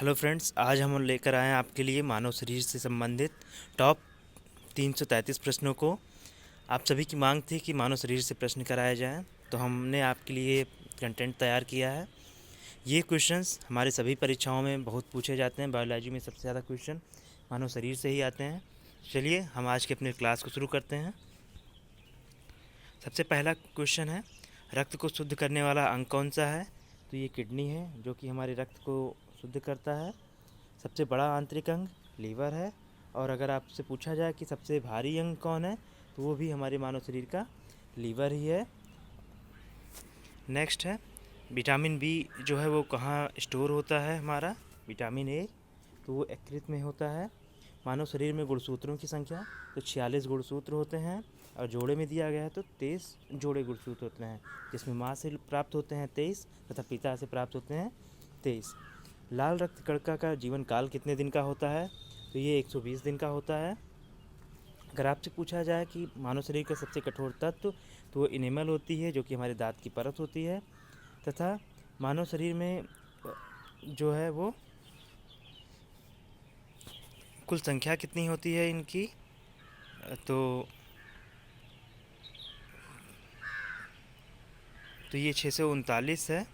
Hello friends, आज हम लेकर आए हैं आपके लिए मानव शरीर से संबंधित टॉप 333 प्रश्नों को। आप सभी की मांग थी कि मानव शरीर से प्रश्न कराए जाएं, तो हमने आपके लिए कंटेंट तैयार किया है। ये क्वेश्चंस हमारे सभी परीक्षाओं में बहुत पूछे जाते हैं। बायोलॉजी में सबसे ज़्यादा क्वेश्चन मानव शरीर से ही आते हैं। चलिए हम आज के अपने क्लास को शुरू करते हैं। सबसे पहला क्वेश्चन है, रक्त को शुद्ध करने वाला अंग कौन सा है? तो ये किडनी है, जो कि हमारे रक्त को शुद्ध करता है। सबसे बड़ा आंतरिक अंग लीवर है। और अगर आपसे पूछा जाए कि सबसे भारी अंग कौन है, तो वो भी हमारे मानव शरीर का लीवर ही है। नेक्स्ट है, विटामिन बी जो है वो कहाँ स्टोर होता है हमारा? विटामिन ए, तो वो यकृत में होता है। मानव शरीर में गुणसूत्रों की संख्या तो 46 गुणसूत्र होते हैं, और जोड़े में दिया गया है तो 23 जोड़े गुणसूत्र होते हैं, जिसमें माँ से प्राप्त होते हैं 23 तथा पिता से प्राप्त होते हैं 23। लाल रक्त कणिका का जीवन काल कितने दिन का होता है? तो ये 120 दिन का होता है। अगर आपसे पूछा जाए कि मानव शरीर का सबसे कठोर तत्व, तो वो इनेमल होती है, जो कि हमारे दांत की परत होती है। तथा मानव शरीर में जो है वो कुल संख्या कितनी होती है इनकी? तो ये 639 है।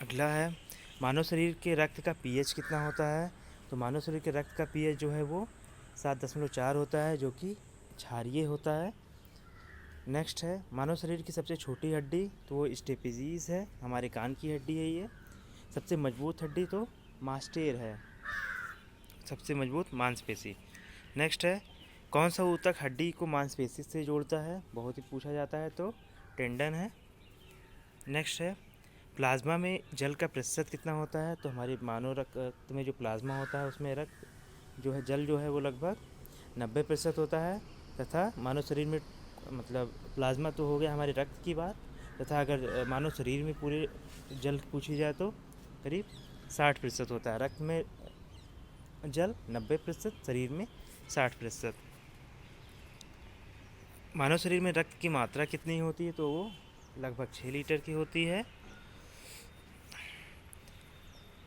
अगला है, मानव शरीर के रक्त का पीएच कितना होता है? तो मानव शरीर के रक्त का पीएच जो है वो 7.4 होता है, जो कि क्षारीय होता है। नेक्स्ट है, मानव शरीर की सबसे छोटी हड्डी, तो वो स्टेपिजीज है, हमारे कान की हड्डी है ये। सबसे मजबूत हड्डी तो मास्टेर है, सबसे मजबूत मांसपेशी। नेक्स्ट है, कौन सा ऊतक हड्डी को मांसपेशी से जोड़ता है? बहुत ही पूछा जाता है, तो टेंडन है। नेक्स्ट है, प्लाज्मा में जल का प्रतिशत कितना होता है? तो हमारे मानव रक्त में जो प्लाज्मा होता है उसमें रक्त जो है जल जो है वो लगभग 90% होता है। तथा मानव शरीर में मतलब प्लाज्मा तो हो गया हमारे रक्त की बात, तथा अगर मानव शरीर में पूरे जल पूछी जाए तो करीब 60% होता है। रक्त में जल 90%, शरीर में 60%। मानव शरीर में रक्त की मात्रा कितनी होती है? तो वो लगभग 6 लीटर की होती है।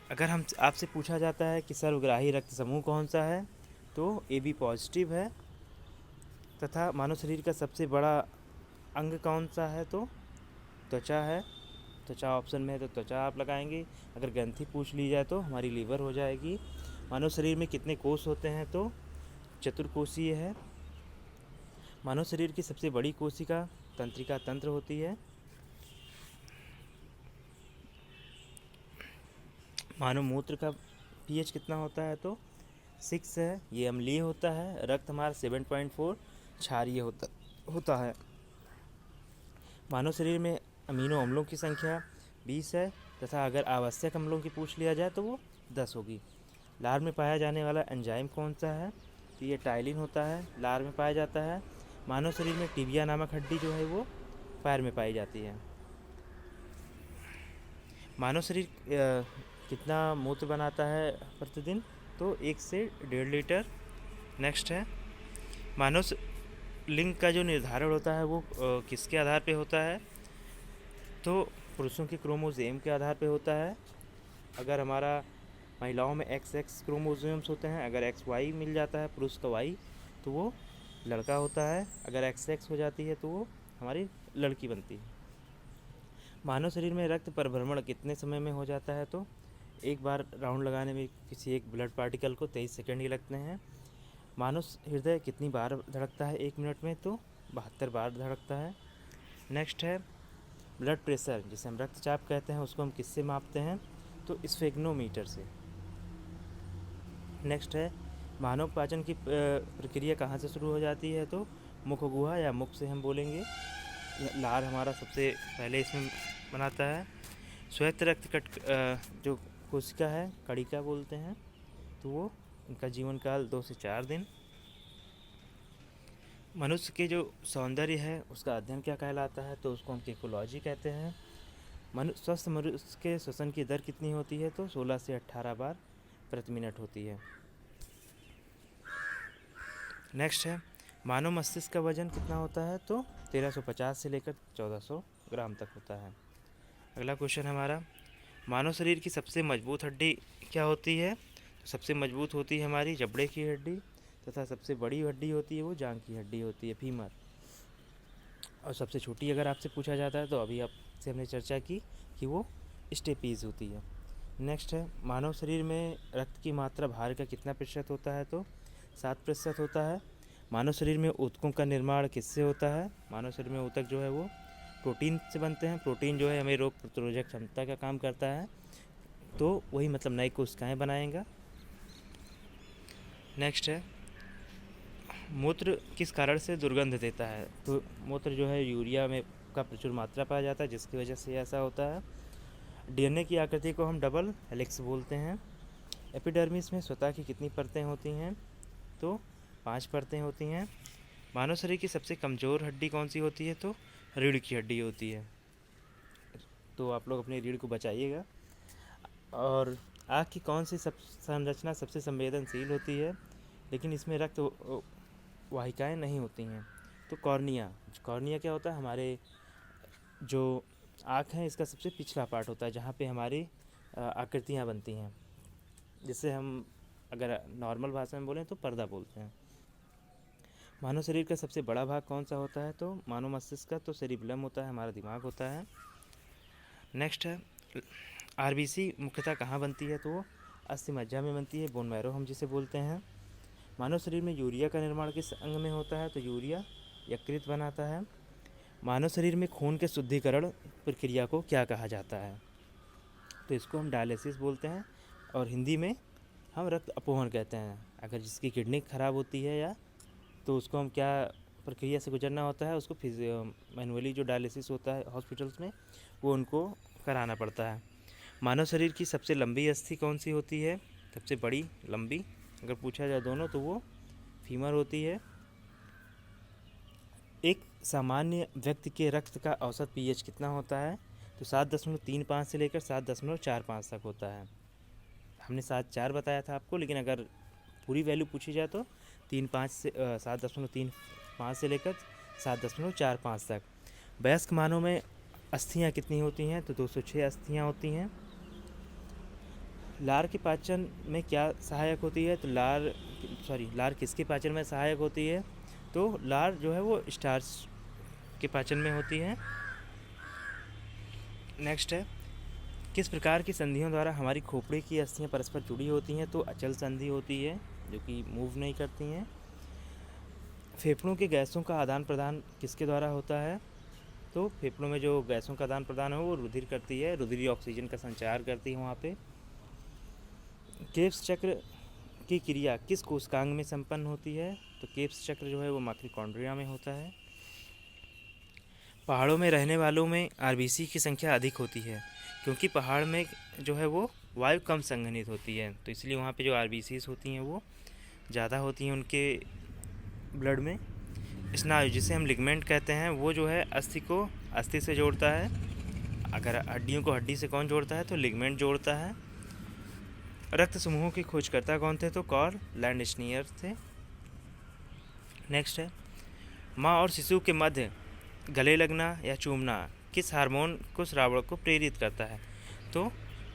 अगर हम आपसे पूछा जाता है कि सर्वग्राही रक्त समूह कौन सा है, तो ए बी पॉजिटिव है। तथा मानव शरीर का सबसे बड़ा अंग कौन सा है? तो त्वचा है। त्वचा ऑप्शन में है तो त्वचा आप लगाएंगे। अगर ग्रंथि पूछ ली जाए तो हमारी लीवर हो जाएगी। मानव शरीर में कितने कोष होते हैं? तो चतुर्कोशीय है। मानव शरीर की सबसे बड़ी कोशिका तंत्रिका तंत्र होती है। मानव मूत्र का पीएच कितना होता है? तो 6 है, ये अम्लीय होता है। रक्त हमारा 7.4 क्षारीय होता है। मानव शरीर में अमीनो अम्लों की संख्या 20 है, तथा अगर आवश्यक अम्लों की पूछ लिया जाए तो वो 10 होगी। लार में पाया जाने वाला एंजाइम कौन सा है? तो ये टाइलिन होता है, लार में पाया जाता है। मानव शरीर में टिबिया नामक हड्डी जो है वो पैर में पाई जाती है। मानव शरीर कितना मूत्र बनाता है प्रतिदिन? तो 1 से 1.5 लीटर। नेक्स्ट है, मानव लिंग का जो निर्धारण होता है वो किसके आधार पे होता है? तो पुरुषों के क्रोमोसोम के आधार पे होता है। अगर हमारा महिलाओं में XX क्रोमोसोम्स होते हैं, अगर XY मिल जाता है पुरुष का Y, तो वो लड़का होता है। अगर XX हो जाती है तो वो हमारी लड़की बनती है। मानव शरीर में रक्त परिभ्रमण कितने समय में हो जाता है? तो एक बार राउंड लगाने में किसी एक ब्लड पार्टिकल को 23 सेकंड ही लगते हैं। मानव हृदय कितनी बार धड़कता है 1 मिनट में? तो 72 बार धड़कता है। नेक्स्ट है, ब्लड प्रेशर जिसे हम रक्तचाप कहते हैं उसको हम किससे मापते हैं? तो स्फेग्नोमीटर से। नेक्स्ट है, मानव पाचन की प्रक्रिया कहाँ से शुरू हो जाती है? तो मुख गुहा या मुख से हम बोलेंगे। लार हमारा सबसे पहले इसमें बनाता है। श्वेत रक्त कट जो कोशिका है कणिका बोलते हैं, तो वो इनका जीवन काल 2 से 4 दिन। मनुष्य के जो सौंदर्य है उसका अध्ययन क्या कहलाता है? तो उसको हम इकोलॉजी कहते हैं। स्वस्थ मनुष्य के श्वसन की दर कितनी होती है? तो 16 से 18 बार प्रति मिनट होती है। नेक्स्ट है, मानव मस्तिष्क का वजन कितना होता है? तो 1350 से लेकर 1400 ग्राम तक होता है। अगला क्वेश्चन हमारा, मानव शरीर की सबसे मजबूत हड्डी क्या होती है? तो सबसे मजबूत होती है हमारी जबड़े की हड्डी, तथा सबसे बड़ी हड्डी होती है वो जांघ की हड्डी होती है, फीमर। और सबसे छोटी अगर आपसे पूछा जाता है तो अभी आपसे हमने चर्चा की कि वो स्टेपीज होती है। नेक्स्ट है, मानव शरीर में रक्त की मात्रा भार का कितना प्रतिशत होता है? तो 7% होता है। मानव शरीर में ऊतकों का निर्माण किससे होता है? मानव शरीर में ऊतक जो है वो प्रोटीन से बनते हैं। प्रोटीन जो है हमें रोग प्रतिरोधक क्षमता का काम करता है, तो वही मतलब नई कोशिकाएं बनाएगा। नेक्स्ट है, मूत्र किस कारण से दुर्गंध देता है? तो मूत्र जो है यूरिया में का प्रचुर मात्रा पाया जाता है, जिसकी वजह से ऐसा होता है। डीएनए की आकृति को हम डबल हेलिक्स बोलते हैं। एपिडर्मिस में स्वतः की कितनी परतें होती हैं? तो 5 परतें होती हैं। मानव शरीर की सबसे कमज़ोर हड्डी कौन सी होती है? तो रीढ़ की हड्डी होती है। तो आप लोग अपनी रीढ़ को बचाइएगा। और आँख की कौन सी संरचना सबसे संवेदनशील होती है, लेकिन इसमें रक्त वाहिकाएँ नहीं होती हैं? तो कॉर्निया। कॉर्निया क्या होता है? हमारे जो आँख है इसका सबसे पिछला पार्ट होता है, जहाँ पे हमारी आकृतियाँ बनती हैं, जिससे हम अगर नॉर्मल भाषा में बोलें तो पर्दा बोलते हैं। मानव शरीर का सबसे बड़ा भाग कौन सा होता है? तो मानव मस्तिष्क का तो सेरिबेलम होता है, हमारा दिमाग होता है। नेक्स्ट है, आरबीसी मुख्यतः कहाँ बनती है? तो वो अस्थि मज्जा में बनती है, बोन मैरो हम जिसे बोलते हैं। मानव शरीर में यूरिया का निर्माण किस अंग में होता है? तो यूरिया यकृत बनाता है। मानव शरीर में खून के शुद्धिकरण प्रक्रिया को क्या कहा जाता है? तो इसको हम डायलिसिस बोलते हैं, और हिंदी में हम रक्त अपहरण कहते हैं। अगर जिसकी किडनी खराब होती है या तो उसको हम क्या प्रक्रिया से गुजरना होता है, उसको मैनुअली जो डायलिसिस होता है हॉस्पिटल्स में, वो उनको कराना पड़ता है। मानव शरीर की सबसे लंबी अस्थि कौन सी होती है? सबसे बड़ी लंबी अगर पूछा जाए दोनों तो वो फीमर होती है। एक सामान्य व्यक्ति के रक्त का औसत पीएच कितना होता है? तो 7.35 से लेकर 7.45 तक होता है। हमने 7.4 बताया था आपको, लेकिन अगर पूरी वैल्यू पूछी जाए तो 7.35 से लेकर 7.45 तक। वयस्क मानव में अस्थियाँ कितनी होती हैं? तो 206 अस्थियाँ होती हैं। लार के पाचन में क्या सहायक होती है? तो लार किसके पाचन में सहायक होती है? तो लार जो है वो स्टार्च के पाचन में होती है। नेक्स्ट है, किस प्रकार की संधियों द्वारा हमारी खोपड़ी की अस्थियाँ परस्पर जुड़ी होती हैं? तो अचल संधि होती है, जो कि मूव नहीं करती हैं। फेफड़ों के गैसों का आदान प्रदान किसके द्वारा होता है? तो फेफड़ों में जो गैसों का आदान प्रदान है वो रुधिर करती है, रुधिरी ऑक्सीजन का संचार करती है वहाँ पे। केब्स चक्र की क्रिया किस कोशिकांग में संपन्न होती है? तो केब्स चक्र जो है वो माइटोकॉन्ड्रिया में होता है। पहाड़ों में रहने वालों में आरबीसी की संख्या अधिक होती है, क्योंकि पहाड़ में जो है वो वायु कम संघनित होती है, तो इसलिए वहाँ पे जो आरबीसीज होती हैं वो ज़्यादा होती हैं उनके ब्लड में। स्नायु जिसे हम लिगमेंट कहते हैं, वो जो है अस्थि को अस्थि से जोड़ता है। अगर हड्डियों को हड्डी से कौन जोड़ता है? तो लिगमेंट जोड़ता है। रक्त समूहों की खोजकर्ता कौन थे? तो कार्ल लैंडस्नियर थे। नेक्स्ट है, माँ और शिशु के मध्य गले लगना या चूमना किस हार्मोन को श्रावण को प्रेरित करता है? तो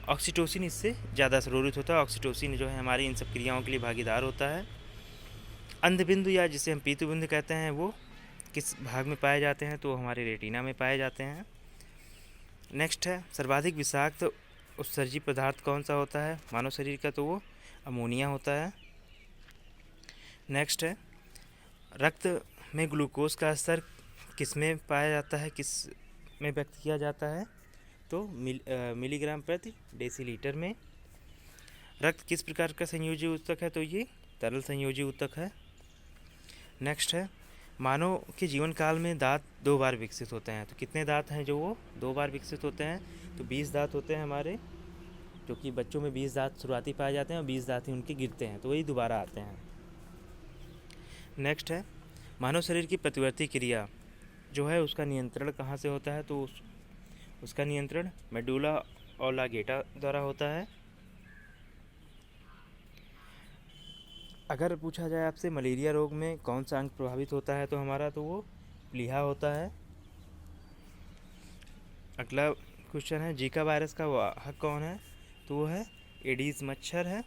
ऑक्सीटोसिन इससे ज़्यादा स्रावित होता है। ऑक्सीटोसिन जो है हमारी इन सब क्रियाओं के लिए भागीदार होता है। अंधबिंदु या जिसे हम पीतबिंदु कहते हैं वो किस भाग में पाए जाते हैं? तो हमारे रेटिना में पाए जाते हैं। नेक्स्ट है, सर्वाधिक विषाक्त उत्सर्जी पदार्थ कौन सा होता है मानव शरीर का? तो वो अमोनिया होता है। नेक्स्ट है, रक्त में ग्लूकोज का स्तर किस में पाया जाता है, किस में व्यक्त किया जाता है? तो मिलीग्राम प्रति डेसीलीटर में। रक्त किस प्रकार का संयोजी ऊतक है? तो ये तरल संयोजी ऊतक है। नेक्स्ट है, मानव के जीवन काल में दांत 2 बार विकसित होते हैं, तो कितने दांत हैं जो वो 2 बार विकसित होते हैं? तो 20 दांत होते हैं हमारे, जो कि बच्चों में 20 दांत शुरुआती पाए जाते हैं और 20 दांत ही उनके गिरते हैं, तो वही दोबारा आते हैं। नेक्स्ट है, मानव शरीर की प्रतिवर्ती क्रिया जो है उसका नियंत्रण कहाँ से होता है? तो उसका नियंत्रण मेडुला ऑब्लांगेटा द्वारा होता है। अगर पूछा जाए आपसे मलेरिया रोग में कौन सा अंग प्रभावित होता है तो हमारा तो वो प्लीहा होता है। अगला क्वेश्चन है जीका वायरस का वाहक कौन है, तो वो है एडीज मच्छर है।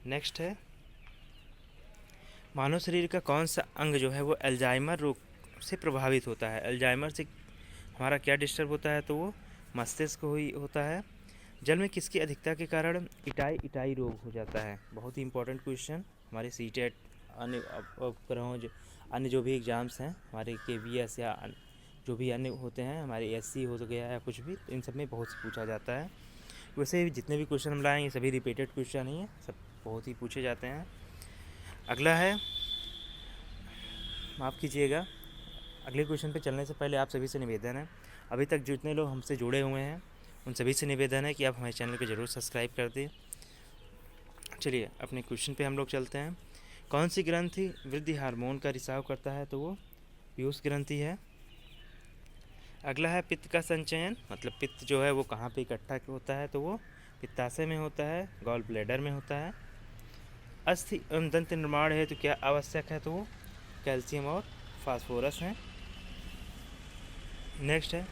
नेक्स्ट है मानव शरीर का कौन सा अंग जो है वो अल्जाइमर रोग से प्रभावित होता है। अल्जाइमर से हमारा क्या डिस्टर्ब होता है, तो वो मस्तिष्क होता है। जल में किसकी अधिकता के कारण इटाई रोग हो जाता है। बहुत ही इंपॉर्टेंट क्वेश्चन हमारे सीटेट अन्य उपग्रहों अन्य जो भी एग्ज़ाम्स हैं हमारे KVS या जो भी अन्य होते हैं, हमारे SC हो गया या कुछ भी, इन सब में बहुत से पूछा जाता है। वैसे जितने भी क्वेश्चन हम लाएँ ये सभी रिपीटेड क्वेश्चन ही हैं, सब बहुत ही पूछे जाते हैं। अगला है, माफ़ कीजिएगा, अगले क्वेश्चन पे चलने से पहले आप सभी से निवेदन है, अभी तक जितने लोग हमसे जुड़े हुए हैं उन सभी से निवेदन है कि आप हमारे चैनल को ज़रूर सब्सक्राइब कर दें। चलिए अपने क्वेश्चन पे हम लोग चलते हैं। कौन सी ग्रंथि वृद्धि हार्मोन का रिसाव करता है, तो वो पीयूष ग्रंथि है। अगला है पित्त का संचयन, मतलब पित्त जो है वो कहाँ पे इकट्ठा होता है, तो वो पित्ताशय में होता है, गॉल ब्लैडर में होता है। अस्थि एवं दंत निर्माण है तो क्या आवश्यक है, तो वो कैल्शियम और फास्फोरस हैं। नेक्स्ट है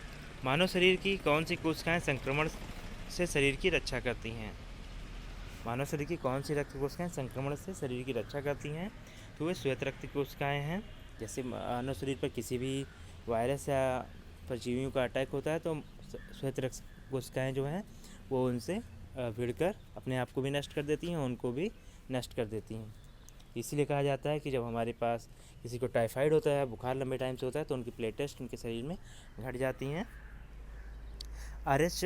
मानव शरीर की कौन सी कोशिकाएं संक्रमण से शरीर की रक्षा करती हैं। मानव शरीर की कौन सी रक्त कोशिकाएं संक्रमण से शरीर की रक्षा करती हैं, तो वे श्वेत रक्त कोशिकाएं हैं। जैसे मानव शरीर पर किसी भी वायरस या परजीवियों का अटैक होता है तो श्वेत रक्त कोशिकाएं जो हैं वो उनसे भिड़कर अपने आप को भी नष्ट कर देती हैं, उनको भी नष्ट कर देती हैं। इसीलिए कहा जाता है कि जब हमारे पास किसी को टाइफाइड होता है, बुखार लंबे टाइम से होता है, तो उनकी प्लेटलेट्स उनके शरीर में घट जाती हैं। RH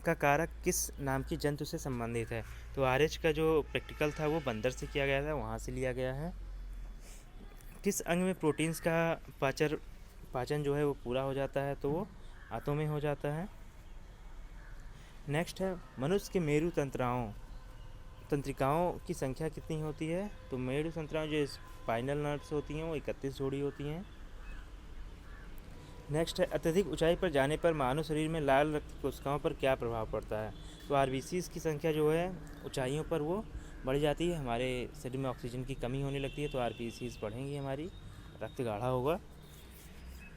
का कारक किस नाम की जंतु से संबंधित है, तो RH का जो प्रैक्टिकल था वो बंदर से किया गया था, वहाँ से लिया गया है। किस अंग में प्रोटीन्स का पाचन जो है वो पूरा हो जाता है, तो वो आंतों में हो जाता है। नेक्स्ट है मनुष्य के मेरु तंत्रिकाओं की संख्या कितनी होती है, तो मेरु तंत्रिकाओं जो स्पाइनल नर्व्स होती हैं वो 31 जोड़ी होती हैं। नेक्स्ट है अत्यधिक ऊंचाई पर जाने पर मानव शरीर में लाल रक्त कोशिकाओं पर क्या प्रभाव पड़ता है, तो RBCs की संख्या जो है ऊंचाइयों पर वो बढ़ जाती है, हमारे शरीर में ऑक्सीजन की कमी होने लगती है तो RBCs बढ़ेंगी, हमारी रक्त गाढ़ा होगा।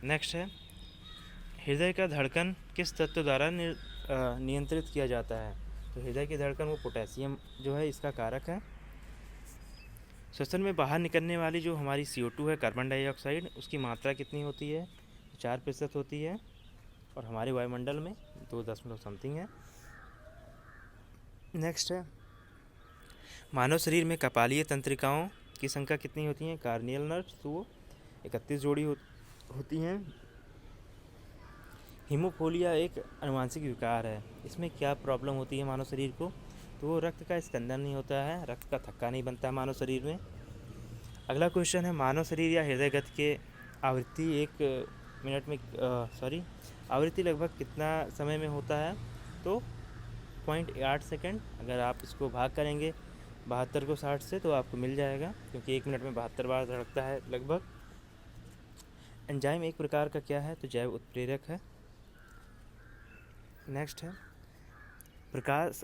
नेक्स्ट है हृदय का धड़कन किस तत्व द्वारा नियंत्रित किया जाता है, तो हृदय की धड़कन वो पोटेशियम जो है इसका कारक है। श्वसन में बाहर निकलने वाली जो हमारी CO2 है, कार्बन डाइऑक्साइड, उसकी मात्रा कितनी होती है, 4% होती है, और हमारे वायुमंडल में 2.समथिंग है। नेक्स्ट है मानव शरीर में कपालीय तंत्रिकाओं की संख्या कितनी होती है, कार्नियल नर्व्स, तो वो 31 जोड़ी होती हैं। हीमोफीलिया एक आनुवांशिक विकार है, इसमें क्या प्रॉब्लम होती है मानव शरीर को, तो वो रक्त का स्कंदन नहीं होता है, रक्त का थक्का नहीं बनता है मानव शरीर में। अगला क्वेश्चन है मानव शरीर या हृदय गति के आवृत्ति एक मिनट में आवृत्ति लगभग कितना समय में होता है, तो 0.8 सेकेंड। अगर आप इसको भाग करेंगे 72 को 60 से तो आपको मिल जाएगा, क्योंकि 1 मिनट में 72 बार धड़कता है लगभग। एंजाइम एक प्रकार का क्या है, तो जैव उत्प्रेरक है। नेक्स्ट है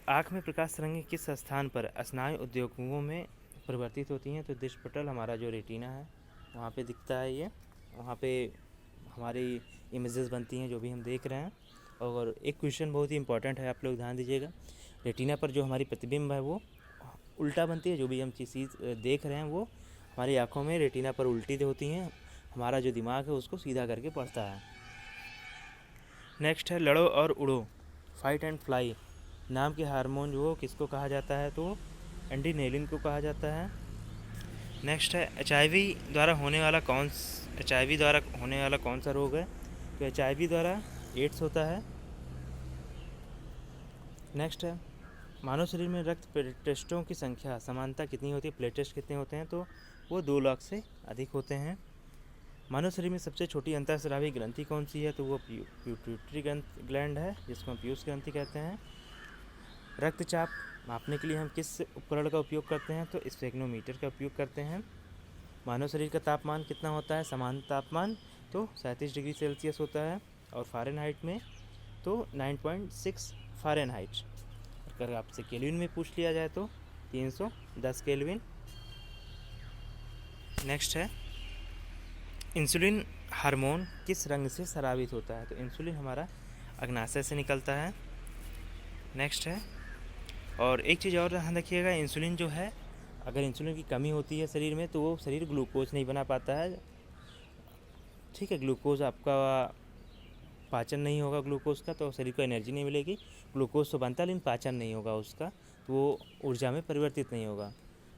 आँख में प्रकाश तरंगें किस स्थान पर स्नायु उद्योगों में परिवर्तित होती हैं, तो दृष्टिपटल हमारा जो रेटिना है वहाँ पे दिखता है, ये वहाँ पे हमारी इमेजेस बनती हैं जो भी हम देख रहे हैं। और एक क्वेश्चन बहुत ही इंपॉर्टेंट है, आप लोग ध्यान दीजिएगा, रेटिना पर जो हमारी प्रतिबिंब है वो उल्टा बनती है, जो भी हम चीज़ देख रहे हैं वो हमारी आँखों में रेटिना पर उल्टी होती हैं, हमारा जो दिमाग है उसको सीधा करके पढ़ता है। नेक्स्ट है लड़ो और उड़ो, फाइट एंड फ्लाई नाम के हार्मोन जो किसको कहा जाता है, तो एंटीनेलिन को कहा जाता है। नेक्स्ट है HIV द्वारा होने वाला कौन सा रोग है, तो HIV द्वारा एड्स होता है। नेक्स्ट है मानव शरीर में रक्त प्लेटलेट्सों की संख्या समानता कितनी होती है, प्लेटलेट्स कितने होते हैं, तो वो 2 लाख से अधिक होते हैं। मानव शरीर में सबसे छोटी अंतःस्रावी ग्रंथि कौन सी है, तो वो पिट्यूटरी ग्लैंड है, जिसको हम पीयूष ग्रंथि कहते हैं। रक्तचाप मापने के लिए हम किस उपकरण का उपयोग करते हैं, तो स्फेग्नोमीटर का उपयोग करते हैं। मानव शरीर का तापमान कितना होता है, सामान्य तापमान तो 37 डिग्री सेल्सियस होता है, और फ़ारेनहाइट में तो 9.6 फ़ारेनहाइट। अगर आपसे केल्विन में पूछ लिया जाए तो 310 केल्विन। नेक्स्ट है इंसुलिन हार्मोन किस रंग से स्रावित होता है, तो इंसुलिन हमारा अग्नाशय से निकलता है। नेक्स्ट है, और एक चीज़ और ध्यान रखिएगा, इंसुलिन जो है, अगर इंसुलिन की कमी होती है शरीर में तो वो शरीर ग्लूकोज नहीं बना पाता है। ठीक है, ग्लूकोज आपका पाचन नहीं होगा ग्लूकोज का, तो शरीर को एनर्जी नहीं मिलेगी। ग्लूकोज तो बनता है लेकिन पाचन नहीं होगा उसका, तो वो ऊर्जा में परिवर्तित नहीं होगा।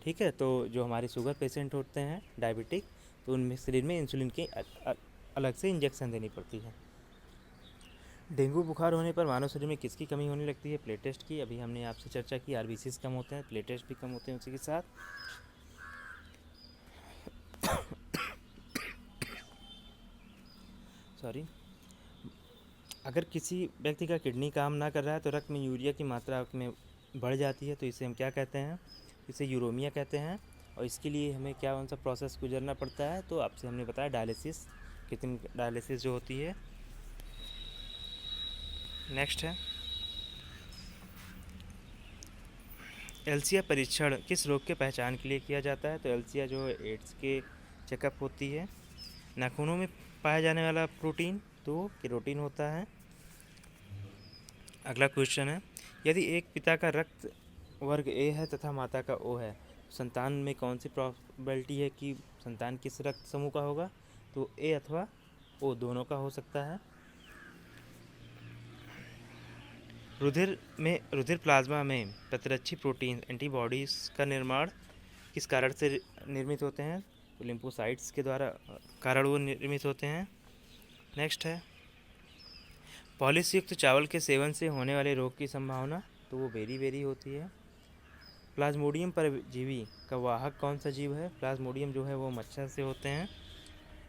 ठीक है, तो जो हमारे शुगर पेशेंट होते हैं, डायबिटिक, तो उनमें शरीर में इंसुलिन की अलग से इंजेक्शन देनी पड़ती है। डेंगू बुखार होने पर मानव शरीर में किसकी कमी होने लगती है? प्लेट टेस्ट की। अभी हमने आपसे चर्चा की, आरबीसीज कम होते हैं, प्लेट टेस्ट भी कम होते हैं उसी के साथ। सॉरी, अगर किसी व्यक्ति का किडनी काम ना कर रहा है तो रक्त में यूरिया की मात्रा में बढ़ जाती है, तो इसे हम क्या कहते हैं? इसे यूरोमिया कहते हैं। और इसके लिए हमें क्या कौन सा प्रोसेस गुजरना पड़ता है? तो आपसे हमने बताया डायलिसिस, कितनी डायलिसिस जो होती है। नेक्स्ट है, एलसीआ परीक्षण किस रोग के पहचान के लिए किया जाता है? तो एलसीआ जो है एड्स के चेकअप होती है। नाखूनों में पाया जाने वाला प्रोटीन तो केरोटीन होता है। अगला क्वेश्चन है, यदि एक पिता का रक्त वर्ग ए है तथा माता का ओ है, संतान में कौन सी प्रोबेबिलिटी है कि संतान किस रक्त समूह का होगा? तो ए अथवा ओ दोनों का हो सकता है। रुधिर प्लाज्मा में प्रतिरक्षी प्रोटीन एंटीबॉडीज़ का निर्माण किस कारण से निर्मित होते हैं? तो लिम्फोसाइट्स के द्वारा कारण वो निर्मित होते हैं। नेक्स्ट है, पॉलिश युक्त चावल के सेवन से होने वाले रोग की संभावना, तो वो वेरी होती है। प्लाज्मोडियम परजीवी का वाहक कौन सा जीव है? प्लाज्मोडियम जो है वो मच्छर से होते हैं।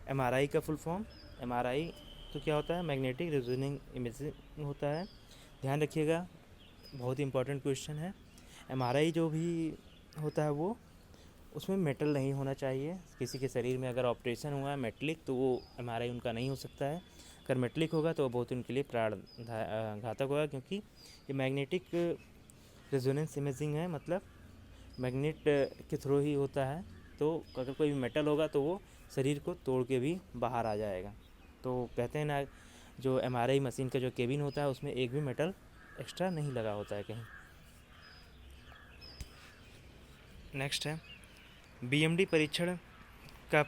एमआरआई का फुल फॉर्म, एमआरआई तो क्या होता है? मैग्नेटिक रेजोनेंस इमेजिंग होता है। ध्यान रखिएगा, बहुत ही इंपॉर्टेंट क्वेश्चन है। एमआरआई जो भी होता है वो, उसमें मेटल नहीं होना चाहिए। किसी के शरीर में अगर ऑपरेशन हुआ है मेटलिक, तो वो एमआरआई उनका नहीं हो सकता है। अगर मेटलिक होगा तो बहुत उनके लिए प्राण घातक होगा, क्योंकि ये मैग्नेटिक रेजोनेंस इमेजिंग है, मतलब मैग्नेट के थ्रू ही होता है। तो अगर कोई भी मेटल होगा तो वो शरीर को तोड़ के भी बाहर आ जाएगा। तो कहते हैं ना, जो एमआरआई मशीन का जो केबिन होता है उसमें एक भी मेटल एक्स्ट्रा नहीं लगा होता है कहीं। नेक्स्ट है, बीएमडी परीक्षण का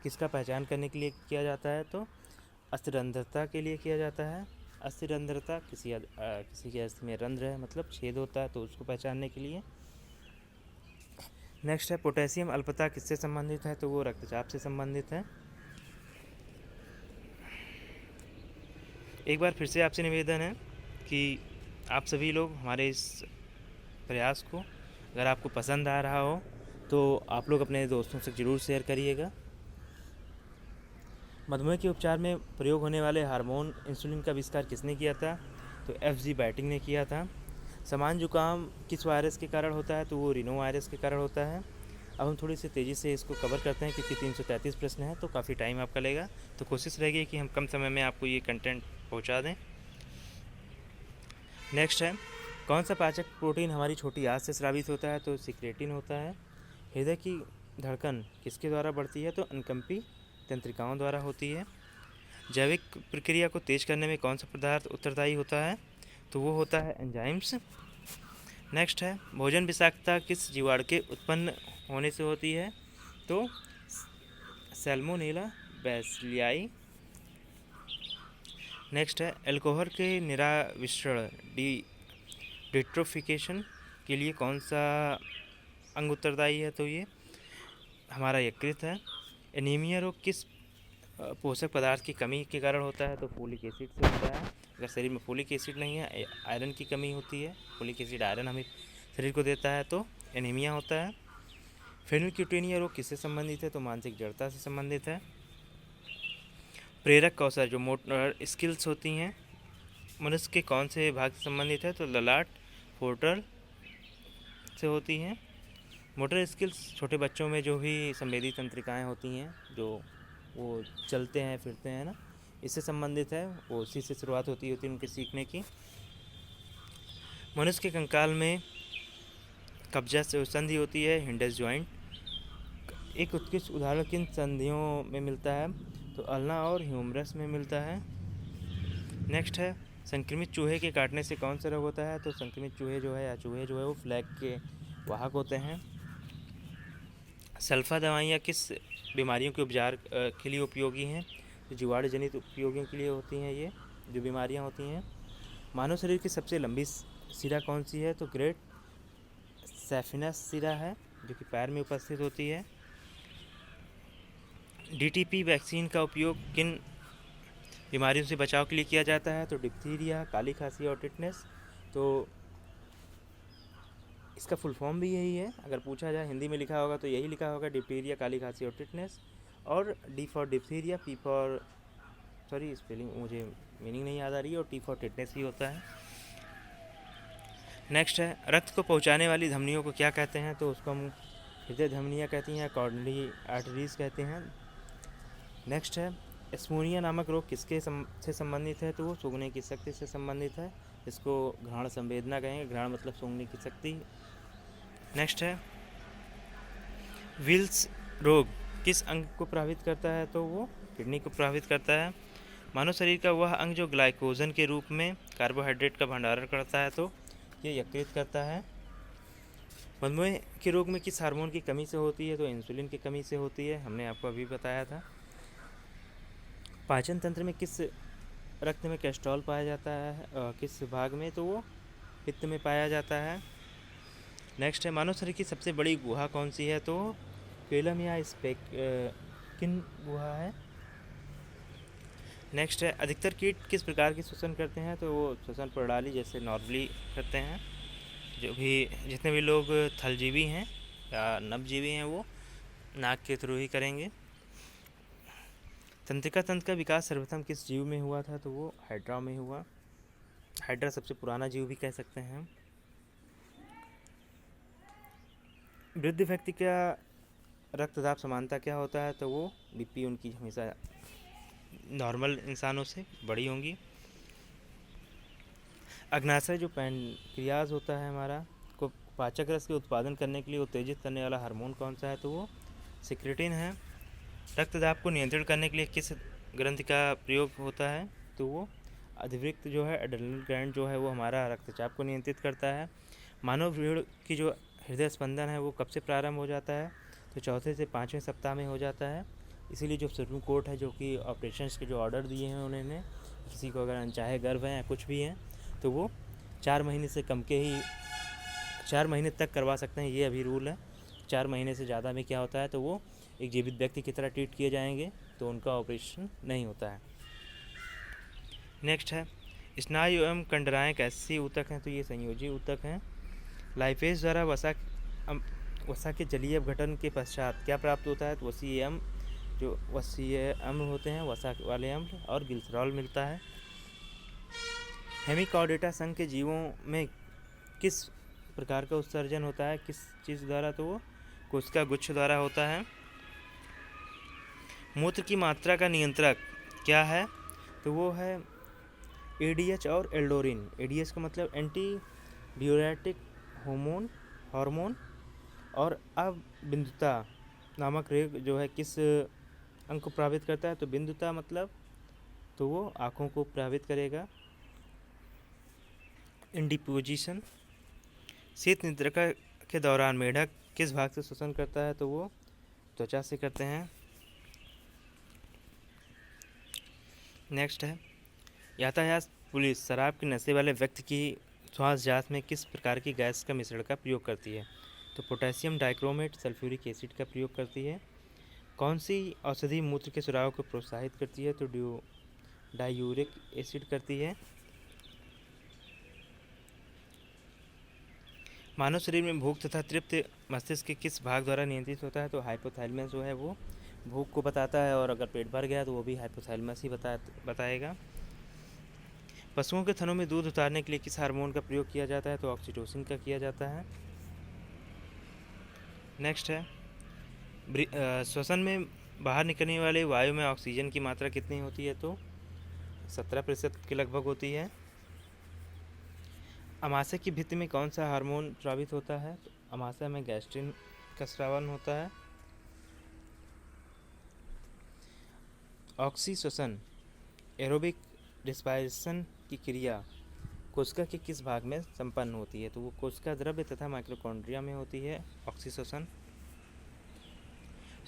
किसका पहचान करने के लिए किया जाता है? तो अस्थिरंध्रता के लिए किया जाता है। अस्थिरंध्रता किसी के अस्थि में रंध्र है, मतलब छेद होता है, तो उसको पहचानने के लिए। नेक्स्ट है, पोटेशियम अल्पता किससे संबंधित है? तो वो रक्तचाप से संबंधित है। एक बार फिर से आपसे निवेदन है कि आप सभी लोग हमारे इस प्रयास को, अगर आपको पसंद आ रहा हो तो आप लोग अपने दोस्तों से ज़रूर शेयर करिएगा। मधुमेह के उपचार में प्रयोग होने वाले हार्मोन इंसुलिन का आविष्कार किसने किया था? तो एफ.जी. बैटिंग ने किया था। सामान्य जुकाम किस वायरस के कारण होता है? तो वो रिनो वायरस के कारण होता है। अब हम थोड़ी सी तेज़ी से इसको कवर करते हैं, क्योंकि 333 प्रश्न है तो काफ़ी टाइम आपका लेगा, तो कोशिश रहेगी कि हम कम समय में आपको ये कंटेंट पहुंचा दें। नेक्स्ट है, कौन सा पाचक प्रोटीन हमारी छोटी आंत से स्रावित होता है? तो सिक्रेटिन होता है। हृदय की धड़कन किसके द्वारा बढ़ती है? तो अनकंपी तंत्रिकाओं द्वारा होती है। जैविक प्रक्रिया को तेज करने में कौन सा पदार्थ उत्तरदायी होता है? तो वो होता है एंजाइम्स। नेक्स्ट है, भोजन विषाक्तता किस जीवाणु के उत्पन्न होने से होती है? तो सैल्मोनेला बैसिलियाई। नेक्स्ट है, अल्कोहल के निराविष्रण डिट्रोफिकेशन के लिए कौन सा अंग उत्तरदायी है? तो ये हमारा यकृत है। एनीमिया रोग किस पोषक पदार्थ की कमी के कारण होता है? तो फोलिक एसिड से होता है। अगर शरीर में फोलिक एसिड नहीं है, आयरन की कमी होती है, फोलिक एसिड आयरन हमें शरीर को देता है, तो एनीमिया होता है। फेनिलक्यूटेनिया रोग किससे संबंधित है? तो मानसिक जड़ता से संबंधित है। प्रेरक कौशल जो मोटर स्किल्स होती हैं, मनुष्य के कौन से भाग से संबंधित है? तो ललाट फोर्टर से होती हैं। मोटर स्किल्स छोटे बच्चों में जो भी संवेदी तंत्रिकाएं होती हैं, जो वो चलते हैं फिरते हैं ना, इससे संबंधित है, वो उसी से शुरुआत होती है उनके सीखने की। मनुष्य के कंकाल में कब्जा से संधि होती है, हिंडस जॉइंट। एक उत्कृष्ट उदाहरण किन संधियों में मिलता है? तो अल्ना और ह्यूमरस में मिलता है। नेक्स्ट है संक्रमित चूहे के काटने से कौन सा रोग होता है? तो संक्रमित चूहे जो है या चूहे जो है वो फ्लैग के वाहक होते हैं। सल्फा दवाइयाँ किस बीमारियों के उपचार के लिए उपयोगी हैं? तो जीवाणु जनित उपयोगियों के लिए होती हैं ये जो बीमारियाँ होती हैं। मानव शरीर की सबसे लंबी सिरा कौन सी है? तो ग्रेट सैफिनस सिरा है जो कि पैर में उपस्थित होती है। डीटीपी वैक्सीन का उपयोग किन बीमारियों से बचाव के लिए किया जाता है? तो डिप्थीरिया, काली खांसी और टिटनेस। तो इसका फुल फॉर्म भी यही है, अगर पूछा जाए हिंदी में लिखा होगा तो यही लिखा होगा, डिप्थीरिया, काली खांसी और टिटनेस। और D for diphtheria, P for sorry spelling मुझे मीनिंग नहीं याद आ रही है, और टी फॉर टिटनेस ही होता है। नेक्स्ट है रक्त को पहुंचाने वाली धमनियों को क्या कहते हैं? तो उसको हम हृदय धमनियाँ कहती हैं, कॉर्नरी आर्टरीज कहते हैं। नेक्स्ट है एस्मोनिया नामक रोग किसके से संबंधित है? तो वो सूंघने की शक्ति से संबंधित है, इसको घ्राण संवेदना कहेंगे। घ्राण मतलब सूंघने की शक्ति। नेक्स्ट है विल्स रोग किस अंग को प्रभावित करता है? तो वो किडनी को प्रभावित करता है। मानव शरीर का वह अंग जो ग्लाइकोजन के रूप में कार्बोहाइड्रेट का भंडारण करता है तो ये यकृत करता है। मधुमेह के रोग में किस हार्मोन की कमी से होती है? तो इंसुलिन की कमी से होती है, हमने आपको अभी बताया था। पाचन तंत्र में किस रक्त में कोलेस्ट्रॉल पाया जाता है किस भाग में? तो वो पित्त में पाया जाता है। नेक्स्ट है मानव शरीर की सबसे बड़ी गुहा कौन सी है? तो कोलम या किन गुहा है। नेक्स्ट है अधिकतर कीट किस प्रकार की श्वसन करते हैं? तो वो श्वसन प्रणाली जैसे नॉर्मली करते हैं। जो भी जितने भी लोग थलजीवी हैं या नभजीवी हैं वो नाक के थ्रू ही करेंगे। तंत्रिका तंत्र का विकास सर्वप्रथम किस जीव में हुआ था? तो वो हाइड्रा में हुआ। हाइड्रा सबसे पुराना जीव भी कह सकते हैं। वृद्ध व्यक्ति का रक्तदाब समानता क्या होता है? तो वो बीपी उनकी हमेशा नॉर्मल इंसानों से बड़ी होंगी। अग्नाशय जो पैनक्रियाज होता है हमारा को पाचक रस के उत्पादन करने के लिए उत्तेजित करने वाला हार्मोन कौन सा है? तो वो सिक्रेटिन है। रक्तदाब को नियंत्रण करने के लिए किस ग्रंथि का प्रयोग होता है? तो वो अधिवृक्क जो है एड्रेनल ग्लैंड जो है वो हमारा रक्तचाप को नियंत्रित करता है। मानव भ्रूण की जो हृदय स्पंदन है वो कब से प्रारंभ हो जाता है? तो चौथे से 5वें सप्ताह में हो जाता है। इसीलिए जो सुप्रीम कोर्ट है जो कि ऑपरेशंस के जो ऑर्डर दिए हैं उन्होंने, किसी को अगर अनचाहे गर्भ है या कुछ भी है तो वो 4 महीने से कम के ही 4 महीने तक करवा सकते हैं, ये अभी रूल है। 4 महीने से ज़्यादा में क्या होता है तो वो एक जीवित व्यक्ति की तरह ट्रीट किए जाएंगे, तो उनका ऑपरेशन नहीं होता है। नेक्स्ट है स्नायु एवं कंडराएँ कैसी ऊतक हैं? तो ये संयोजी ऊतक हैं। लाइपेज द्वारा वसा के जलीय अपघटन के पश्चात क्या प्राप्त होता है? तो वसीय अम्ल, जो वसीय अम्ल होते हैं वसा वाले अम्ल, और ग्लिसरॉल मिलता है। हेमिकॉर्डेटा संघ के जीवों में किस प्रकार का उत्सर्जन होता है? किस चीज़ द्वारा? तो वो कोशिका गुच्छ द्वारा होता है। मूत्र की मात्रा का नियंत्रक क्या है? तो वो है एडीएच और एल्डोरिन। एडीएच का मतलब एंटी डियूरेटिक हार्मोन, और अब बिंदुता नामक रेग जो है किस अंग को प्रभावित करता है? तो बिंदुता मतलब तो वो आँखों को प्रभावित करेगा। इंडिपोजिशन। शीत निद्रा के दौरान मेढक किस भाग से श्वसन करता है? तो वो त्वचा से करते हैं। नेक्स्ट है यातायात पुलिस शराब के नशे वाले व्यक्ति की श्वास जांच में किस प्रकार की गैस का मिश्रण का प्रयोग करती है? तो पोटेशियम डाइक्रोमेट सल्फ्यूरिक एसिड का प्रयोग करती है। कौन सी औषधि मूत्र के सुराव को प्रोत्साहित करती है? तो डायूरिक एसिड करती है। मानव शरीर में भूख तथा तृप्ति मस्तिष्क के किस भाग द्वारा नियंत्रित होता है? तो हाइपोथैलेमस जो है वो भूख को बताता है, और अगर पेट भर गया तो वो भी हाइपोथैलेमस ही बताएगा। पशुओं के थनों में दूध उतारने के लिए किस हार्मोन का प्रयोग किया जाता है? तो ऑक्सीटोसिन का किया जाता है। नेक्स्ट है श्वसन में बाहर निकलने वाले वायु में ऑक्सीजन की मात्रा कितनी होती है? तो 17% के लगभग होती है। अमाशय की भित्ति में कौन सा हार्मोन स्रावित होता है? तो अमाशय में गैस्ट्रिन का स्रावन होता है। ऑक्सी श्वसन एरोबिक रिस्पायरेशन की क्रिया कोशिका के किस भाग में संपन्न होती है? तो वो कोशिका द्रव्य तथा माइटोकॉन्ड्रिया में होती है। ऑक्सीश्वसन।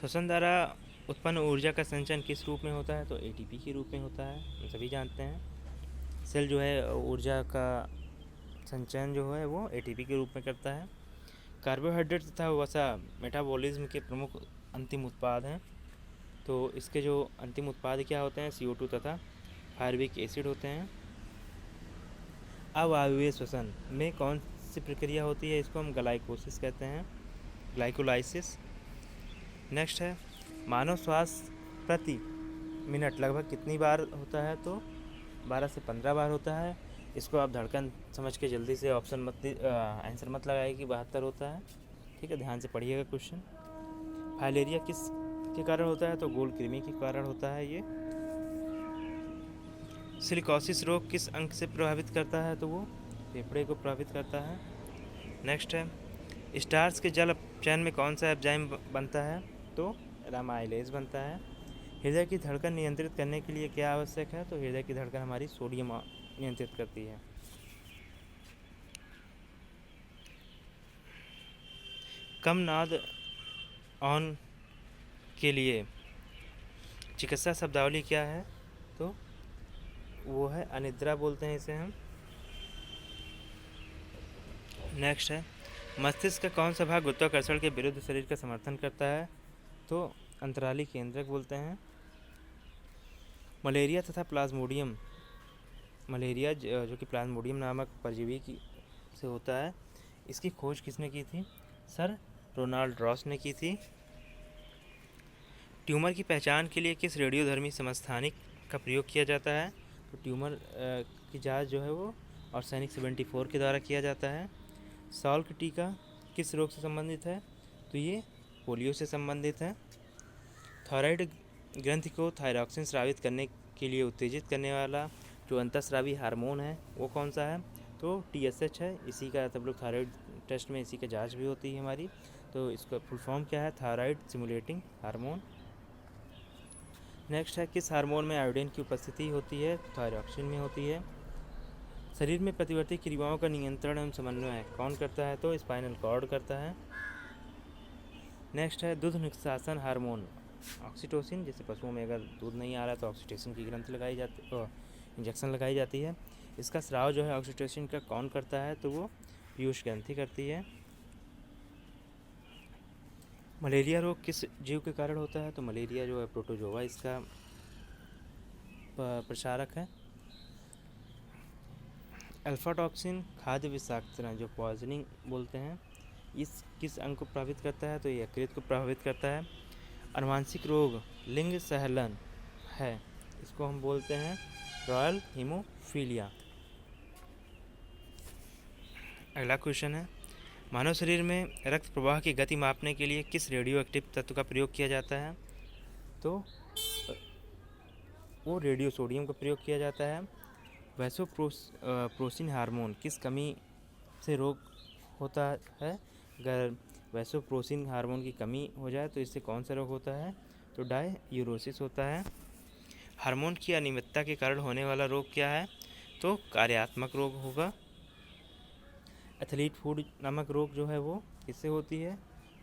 श्वसन द्वारा उत्पन्न ऊर्जा का संचयन किस रूप में होता है? तो एटीपी के रूप में होता है, हम सभी जानते हैं। सेल जो है ऊर्जा का संचयन जो है वो एटीपी के रूप में करता है। कार्बोहाइड्रेट तथा वसा मेटाबॉलिज्म के प्रमुख अंतिम उत्पाद हैं। तो इसके जो अंतिम उत्पाद क्या होते हैं? CO2 तथा फार्मिक एसिड होते हैं। अवायवीय श्वसन में कौन सी प्रक्रिया होती है? इसको हम ग्लाइकोसिस कहते हैं, ग्लाइकोलाइसिस। नेक्स्ट है, मानव श्वास प्रति मिनट लगभग कितनी बार होता है? तो 12 से 15 बार होता है। इसको आप धड़कन समझ के जल्दी से ऑप्शन आंसर मत लगाइए कि 72 होता है। ठीक है, ध्यान से पढ़िएगा क्वेश्चन। फाइलेरिया किस के कारण होता है? तो गोल कृमि के कारण होता है ये। सिलिकोसिस रोग किस अंग से प्रभावित करता है? तो वो फेफड़े को प्रभावित करता है। नेक्स्ट है, स्टार्च के जल चयन में कौन सा एंजाइम बनता है? तो रामाइलेज बनता है। हृदय की धड़कन नियंत्रित करने के लिए क्या आवश्यक है? तो हृदय की धड़कन हमारी सोडियम नियंत्रित करती है। कम नाद ऑन के लिए चिकित्सा शब्दावली क्या है? तो वो है अनिद्रा बोलते हैं इसे हम। नेक्स्ट है, मस्तिष्क का कौन सा भाग गुरुत्वाकर्षण के विरुद्ध शरीर का समर्थन करता है? तो अंतराली केंद्रक बोलते हैं। मलेरिया तथा प्लाज्मोडियम, मलेरिया जो कि प्लाज्मोडियम नामक परजीवी की से होता है, इसकी खोज किसने की थी? सर रोनाल्ड रॉस ने की थी। ट्यूमर की पहचान के लिए किस रेडियोधर्मी समस्थानिक का प्रयोग किया जाता है? तो ट्यूमर की जांच जो है वो आर्सेनिक 74 के द्वारा किया जाता है। सॉल्क टीका किस रोग से संबंधित है? तो ये पोलियो से संबंधित है। थायराइड ग्रंथि को थायरॉक्सिन स्रावित करने के लिए उत्तेजित करने वाला जो अंतःस्रावी हार्मोन है वो कौन सा है? तो TSH है। इसी का तब लोग थायराइड टेस्ट में इसी का जांच भी होती है हमारी। तो इसका फुल फॉर्म क्या है? Thyroid stimulating hormone. नेक्स्ट है, किस हार्मोन में आयोडीन की उपस्थिति होती है? थायरॉक्सिन में होती है। शरीर में प्रतिवर्ती क्रियाओं का नियंत्रण एवं समन्वय कौन करता है? तो स्पाइनल कॉर्ड करता है। नेक्स्ट है, दूध निष्कासन हार्मोन ऑक्सीटोसिन। जैसे पशुओं में अगर दूध नहीं आ रहा है तो ऑक्सीटोसिन की ग्रंथि लगाई जाती इंजेक्शन लगाई जाती है। इसका स्राव जो है ऑक्सीटोसिन का कौन करता है? तो वो पीयूष ग्रंथि करती है। मलेरिया रोग किस जीव के कारण होता है? तो मलेरिया जो है प्रोटोजोआ इसका प्रसारक है। अल्फा टॉक्सिन खाद्य विषाक्तता जो पॉइजनिंग बोलते हैं, इस किस अंग को प्रभावित करता है? तो ये यकृत को प्रभावित करता है। अनुवांशिक रोग लिंग सहलन है, इसको हम बोलते हैं रॉयल हीमोफीलिया। अगला क्वेश्चन है, मानव शरीर में रक्त प्रवाह की गति मापने के लिए किस रेडियो एक्टिव तत्व का प्रयोग किया जाता है? तो वो रेडियो सोडियम का प्रयोग किया जाता है। वैसोप्रोसिन हार्मोन किस कमी से रोग होता है? अगर वैसोप्रोसिन हार्मोन की कमी हो जाए तो इससे कौन सा रोग होता है? तो डाययूरोसिस होता है। हार्मोन की अनियमितता के कारण होने वाला रोग क्या है? तो कार्यात्मक रोग होगा। एथलीट फूड नामक रोग जो है वो किससे होती है?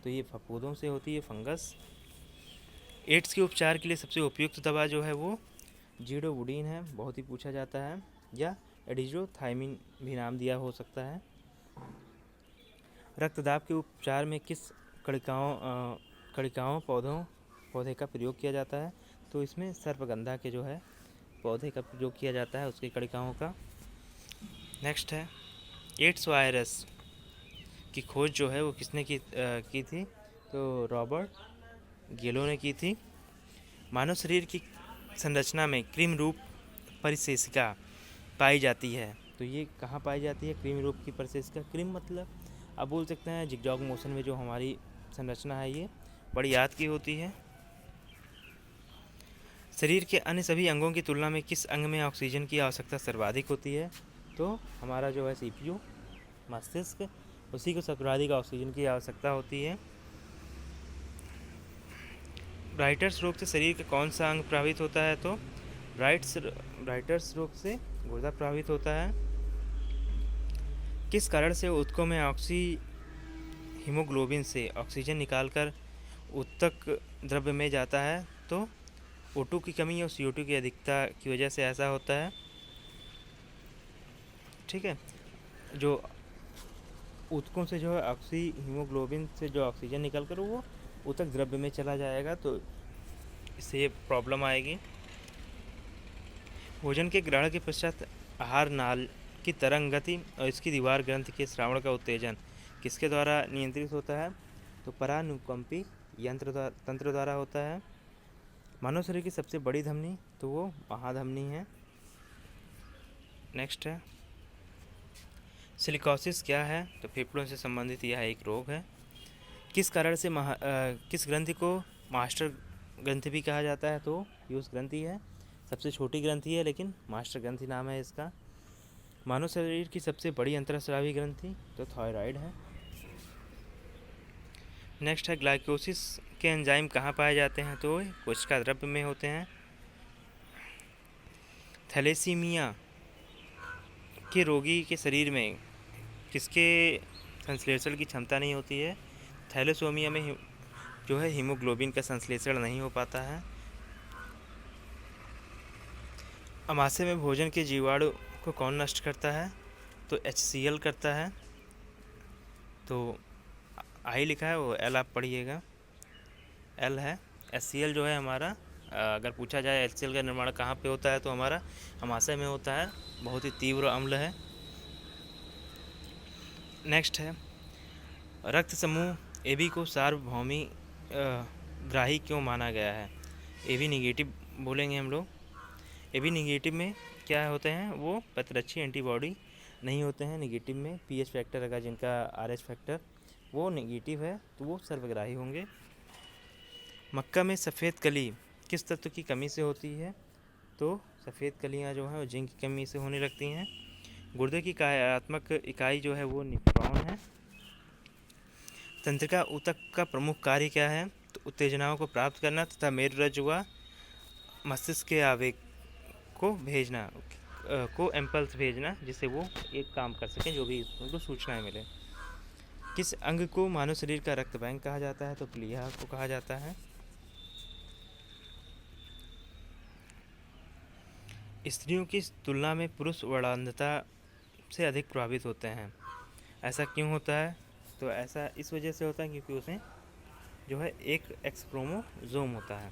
तो ये फफूंदों से होती है, फंगस। एड्स के उपचार के लिए सबसे उपयुक्त दवा जो है वो जीडोवुडीन है, बहुत ही पूछा जाता है, या एडिजोथाइमिन भी नाम दिया हो सकता है। रक्तदाब के उपचार में किस कणिकाओं पौधे का प्रयोग किया जाता है? तो इसमें सर्पगंधा के जो है पौधे का प्रयोग किया जाता है, उसकी कणिकाओं का। नेक्स्ट है, एड्स वायरस की खोज जो है वो किसने की थी? तो रॉबर्ट गेलो ने की थी। मानव शरीर की संरचना में क्रीम रूप परिशेषिका पाई जाती है, तो ये कहाँ पाई जाती है? क्रीम रूप की परिशेषिका। क्रीम मतलब आप बोल सकते हैं जिगजॉग मोशन में जो हमारी संरचना है ये बड़ी याद की होती है। शरीर के अन्य सभी अंगों की तुलना में किस अंग में ऑक्सीजन की आवश्यकता सर्वाधिक होती है? तो हमारा जो है CPU मस्तिष्क, उसी को सर्वाधिक ऑक्सीजन की आवश्यकता होती है। ब्राइटर्स रोग से शरीर का कौन सा अंग प्रभावित होता है? तो ब्राइटर्स रोग से गुर्दा प्रभावित होता है। किस कारण से ऊतकों में हीमोग्लोबिन से ऑक्सीजन निकालकर ऊतक द्रव्य में जाता है? तो O2 की कमी और CO2 की अधिकता की वजह से ऐसा होता है। ठीक है, जो ऊतकों से जो है हीमोग्लोबिन से जो ऑक्सीजन निकल कर वो ऊतक द्रव्य में चला जाएगा, तो इससे ये प्रॉब्लम आएगी। भोजन के ग्रहण के पश्चात आहार नाल की तरंग गति और इसकी दीवार ग्रंथि के श्रावण का उत्तेजन किसके द्वारा नियंत्रित होता है? तो परानुकंपी तंत्र द्वारा होता है। मानव शरीर की सबसे बड़ी धमनी तो वो महाधमनी है। नेक्स्ट है सिलिकोसिस क्या है? तो फेफड़ों से संबंधित यह एक रोग है। किस कारण से किस ग्रंथि को मास्टर ग्रंथि भी कहा जाता है? तो पीयूष ग्रंथि है, सबसे छोटी ग्रंथि है लेकिन मास्टर ग्रंथि नाम है इसका। मानव शरीर की सबसे बड़ी अंतःस्रावी ग्रंथि तो थायराइड है। नेक्स्ट है ग्लाइकोसिस के एंजाइम कहाँ पाए जाते हैं? तो कोशिका द्रव्य में होते हैं। थैलेसीमिया के रोगी के शरीर में किसके संश्लेषण की क्षमता नहीं होती है? थैलेसोमिया में जो है हीमोग्लोबिन का संश्लेषण नहीं हो पाता है। अमाशय में भोजन के जीवाणु को कौन नष्ट करता है? तो HCl करता है। तो आई लिखा है वो L आप पढ़िएगा, L है। HCl जो है हमारा, अगर पूछा जाए HCl का निर्माण कहाँ पे होता है तो हमारा अमाशय में होता है, बहुत ही तीव्र अम्ल है। नेक्स्ट है रक्त समूह AB को सार्वभौमी ग्राही क्यों माना गया है? AB निगेटिव बोलेंगे हम लोग। AB निगेटिव में क्या होते हैं? वो प्रतिरक्षी एंटीबॉडी नहीं होते हैं निगेटिव में। पीएच फैक्टर अगर जिनका RH फैक्टर वो नेगेटिव है तो वो सर्वग्राही होंगे। मक्का में सफ़ेद कली किस तत्व की कमी से होती है? तो सफ़ेद कलियाँ जो हैं वो जिंक की कमी से होने लगती हैं। गुर्दे की कार्यात्मक इकाई जो है वो न्यूरॉन है। तंत्रिका ऊतक का प्रमुख कार्य क्या है? तो उत्तेजनाओं को प्राप्त करना तथा मेरुरज्जु व मस्तिष्क के आवेग को भेजना, को इम्पल्स भेजना, जिससे वो एक काम कर सकें, जो भी उनको सूचनाएं मिले। किस अंग को मानव शरीर का रक्त बैंक कहा जाता है? तो प्लीहा को कहा जाता है। स्त्रियों की तुलना में पुरुष वर्णांधता से अधिक प्रभावित होते हैं, ऐसा क्यों होता है? तो ऐसा इस वजह से होता है क्योंकि उसमें जो है एक एक्स क्रोमोसोम होता है।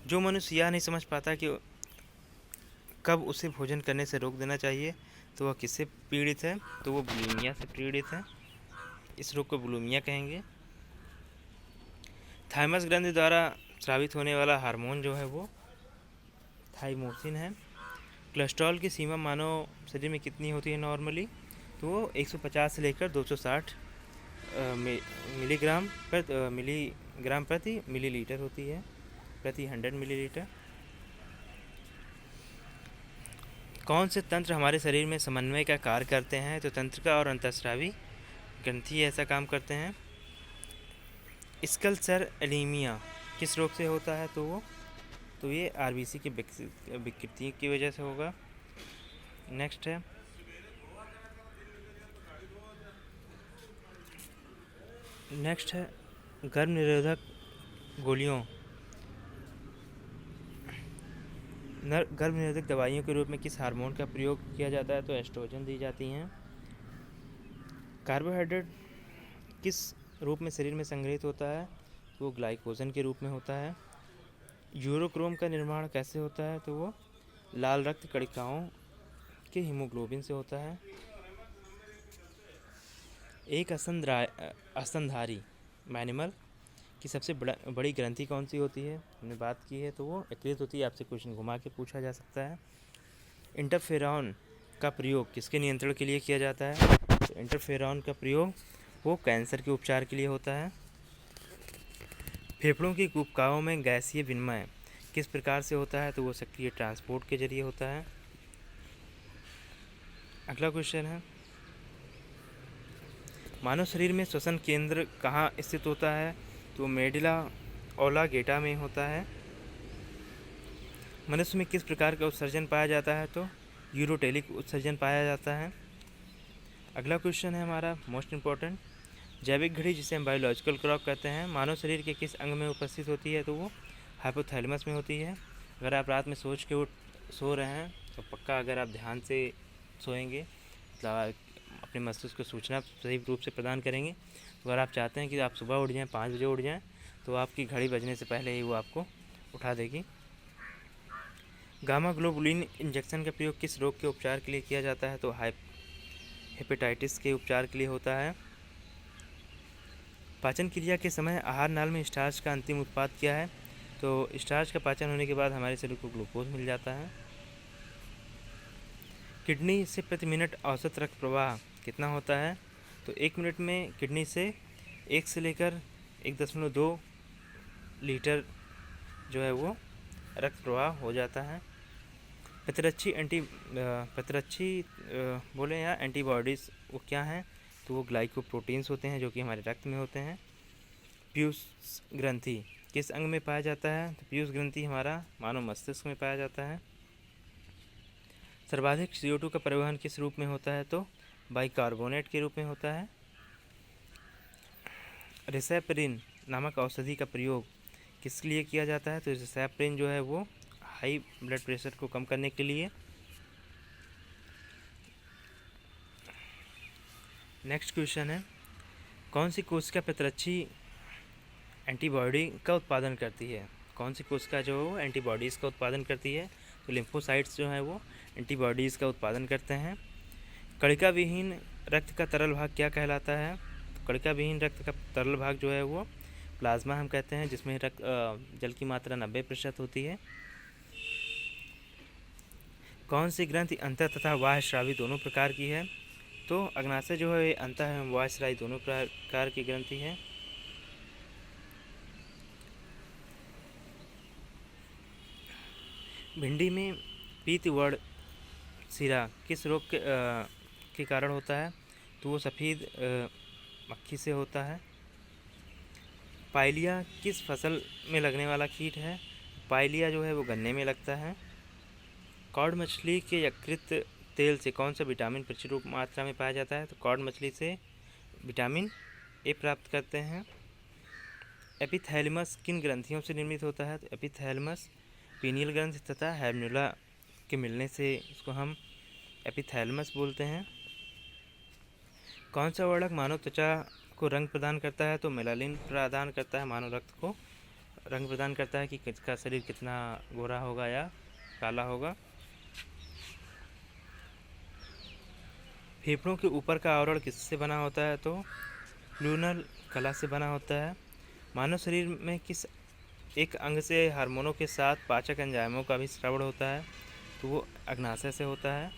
जो मनुष्य यह नहीं समझ पाता कि कब उसे भोजन करने से रोक देना चाहिए, तो वह किससे पीड़ित है? तो वो बुलिमिया से पीड़ित है। इस रोग को बुलिमिया कहेंगे। थाइमस ग्रंथि द्वारा स्रावित होने वाला हार्मोन जो है वो थाइमोसिन है। कोलेस्ट्रॉल की सीमा मानव शरीर में कितनी होती है नॉर्मली? तो वो 150 से लेकर 260 मिलीग्राम प्रति मिलीलीटर होती है, प्रति 100 मिलीलीटर। कौन से तंत्र हमारे शरीर में समन्वय का कार्य करते हैं? तो तंत्रिका और अंतःस्रावी ग्रंथि ऐसा काम करते हैं। स्कल सेल एनीमिया किस रोग से होता है? तो ये RBC की विकृति की वजह से होगा। नेक्स्ट है गर्भ निरोधक गोलियों गर्भ निरोधक दवाइयों के रूप में किस हार्मोन का प्रयोग किया जाता है? तो एस्ट्रोजन दी जाती हैं। कार्बोहाइड्रेट किस रूप में शरीर में संग्रहित होता है? तो वो ग्लाइकोजन के रूप में होता है। यूरोक्रोम का निर्माण कैसे होता है? तो वो लाल रक्त कणिकाओं के हीमोग्लोबिन से होता है। एक स्तनधारी मैनिमल की सबसे बड़ी ग्रंथि कौन सी होती है? हमने बात की है, तो वो यकृत होती है। आपसे क्वेश्चन घुमा के पूछा जा सकता है। इंटरफेरॉन का प्रयोग किसके नियंत्रण के लिए किया जाता है? तो इंटरफेरॉन का प्रयोग वो कैंसर के उपचार के लिए होता है। फेफड़ों की गुप्काओं में गैसीय विनिमय किस प्रकार से होता है? तो वो सक्रिय ट्रांसपोर्ट के जरिए होता है। अगला क्वेश्चन है मानव शरीर में श्वसन केंद्र कहाँ स्थित होता है? तो मेडुला ऑब्लांगेटा में होता है। मनुष्य में किस प्रकार का उत्सर्जन पाया जाता है? तो यूरोटेलिक उत्सर्जन पाया जाता है। अगला क्वेश्चन है हमारा मोस्ट इम्पॉर्टेंट, जैविक घड़ी जिसे हम बायोलॉजिकल क्लॉक कहते हैं मानव शरीर के किस अंग में उपस्थित होती है? तो वो हाइपोथैलेमस में होती है। अगर आप रात में सो रहे हैं तो पक्का अगर आप ध्यान से सोएंगे, मतलब अपने मस्तिष्क को सूचना सही रूप से प्रदान करेंगे, तो अगर आप चाहते हैं कि आप सुबह उठ जाएं, 5 बजे उठ जाएं, तो आपकी घड़ी बजने से पहले ही वो आपको उठा देगी। गामा ग्लोबुलिन इंजेक्शन का प्रयोग किस रोग के उपचार के लिए किया जाता है? तो हेपेटाइटिस के उपचार के लिए होता है। पाचन क्रिया के समय आहार नाल में स्टार्च का अंतिम उत्पाद क्या है? तो स्टार्च का पाचन होने के बाद हमारे शरीर को ग्लूकोज मिल जाता है। किडनी से प्रति मिनट औसत रक्त प्रवाह कितना होता है? तो 1 मिनट में किडनी से 1 से लेकर 1.2 लीटर जो है वो रक्त प्रवाह हो जाता है। प्रतिरक्षी बोले या एंटीबॉडीज़ वो क्या हैं? तो वो ग्लाइकोप्रोटीन्स होते हैं जो कि हमारे रक्त में होते हैं। पीयूष ग्रंथि किस अंग में पाया जाता है? तो पीयूष ग्रंथि हमारा मानव मस्तिष्क में पाया जाता है। सर्वाधिक CO2 का परिवहन किस रूप में होता है? तो बाइकार्बोनेट के रूप में होता है। रिसेप्रिन नामक औषधि का प्रयोग किस लिए किया जाता है? तो रिसेप्रिन जो है वो हाई ब्लड प्रेशर को कम करने के लिए। नेक्स्ट क्वेश्चन है, कौन सी कोशिका प्रतिरक्षी एंटीबॉडी का उत्पादन करती है? कौन सी कोशिका जो है वो एंटीबॉडीज़ का उत्पादन करती है? तो लिम्फोसाइट्स जो है वो एंटीबॉडीज़ का उत्पादन करते हैं। कणिका विहीन रक्त का तरल भाग क्या कहलाता है? तो कणिका विहीन रक्त का तरल भाग जो है वो प्लाज्मा हम कहते हैं, जिसमें जल की मात्रा 90% होती है। कौन सी ग्रंथि अंतः तथा बाह्य स्रावी दोनों प्रकार की है? तो अग्नाशय जो है अंतः एवं बाह्य स्रावी दोनों प्रकार की ग्रंथि है। भिंडी में पीतवर्ण सिरा किस रोग के कारण होता है? तो वो सफ़ेद मक्खी से होता है। पाइलिया किस फसल में लगने वाला कीट है? पाइलिया जो है वो गन्ने में लगता है। कॉड मछली के यकृत तेल से कौन सा विटामिन प्रचुर मात्रा में पाया जाता है? तो कॉड मछली से विटामिन ए प्राप्त करते हैं। एपिथैलेमस किन ग्रंथियों से निर्मित होता है? तो एपिथैलेमस पीनियल ग्रंथि तथा हैवन्युला के मिलने से इसको हम एपिथैलेमस बोलते हैं। कौन सा वर्णक मानव त्वचा को रंग प्रदान करता है? तो मेलानिन प्रदान करता है, मानव रक्त को रंग प्रदान करता है कि किसका शरीर कितना गोरा होगा या काला होगा। फेफड़ों के ऊपर का आवरण किससे बना होता है? तो प्लूरल कला से बना होता है। मानव शरीर में किस एक अंग से हार्मोनों के साथ पाचक एंजाइमों का भी स्रावण होता है? तो वो अग्नाशय से होता है।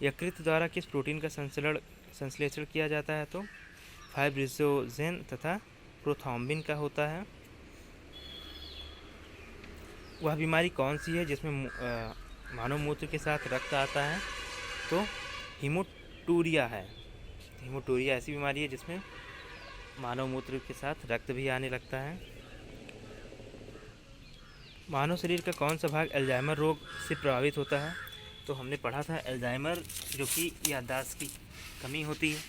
यकृत द्वारा किस प्रोटीन का संश्लेषण किया जाता है? तो फाइब्रिनोजेन तथा प्रोथ्रोम्बिन का होता है। वह बीमारी कौन सी है जिसमें मानव मूत्र के साथ रक्त आता है? तो हीमोटूरिया है। हीमोटूरिया ऐसी बीमारी है जिसमें मानव मूत्र के साथ रक्त भी आने लगता है। मानव शरीर का कौन सा भाग अल्जाइमर रोग से प्रभावित होता है? तो हमने पढ़ा था अल्जाइमर जो कि याददाश्त की कमी होती है,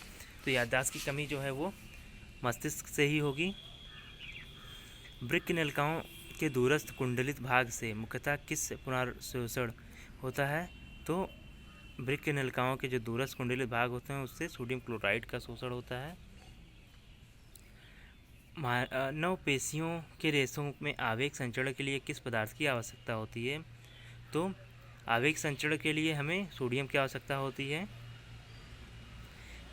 तो याददाश्त की कमी जो है वो मस्तिष्क से ही होगी। वृक्क नलिकाओं के दूरस्थ कुंडलित भाग से मुख्यतः किस पुनर्शोषण होता है? तो वृक्क नलिकाओं के जो दूरस्थ कुंडलित भाग होते हैं उससे सोडियम क्लोराइड का शोषण होता है। मानव पेशियों के रेशों में आवेग संचरण के लिए किस पदार्थ की आवश्यकता होती है? तो आवेग संचरण के लिए हमें सोडियम की आवश्यकता होती है।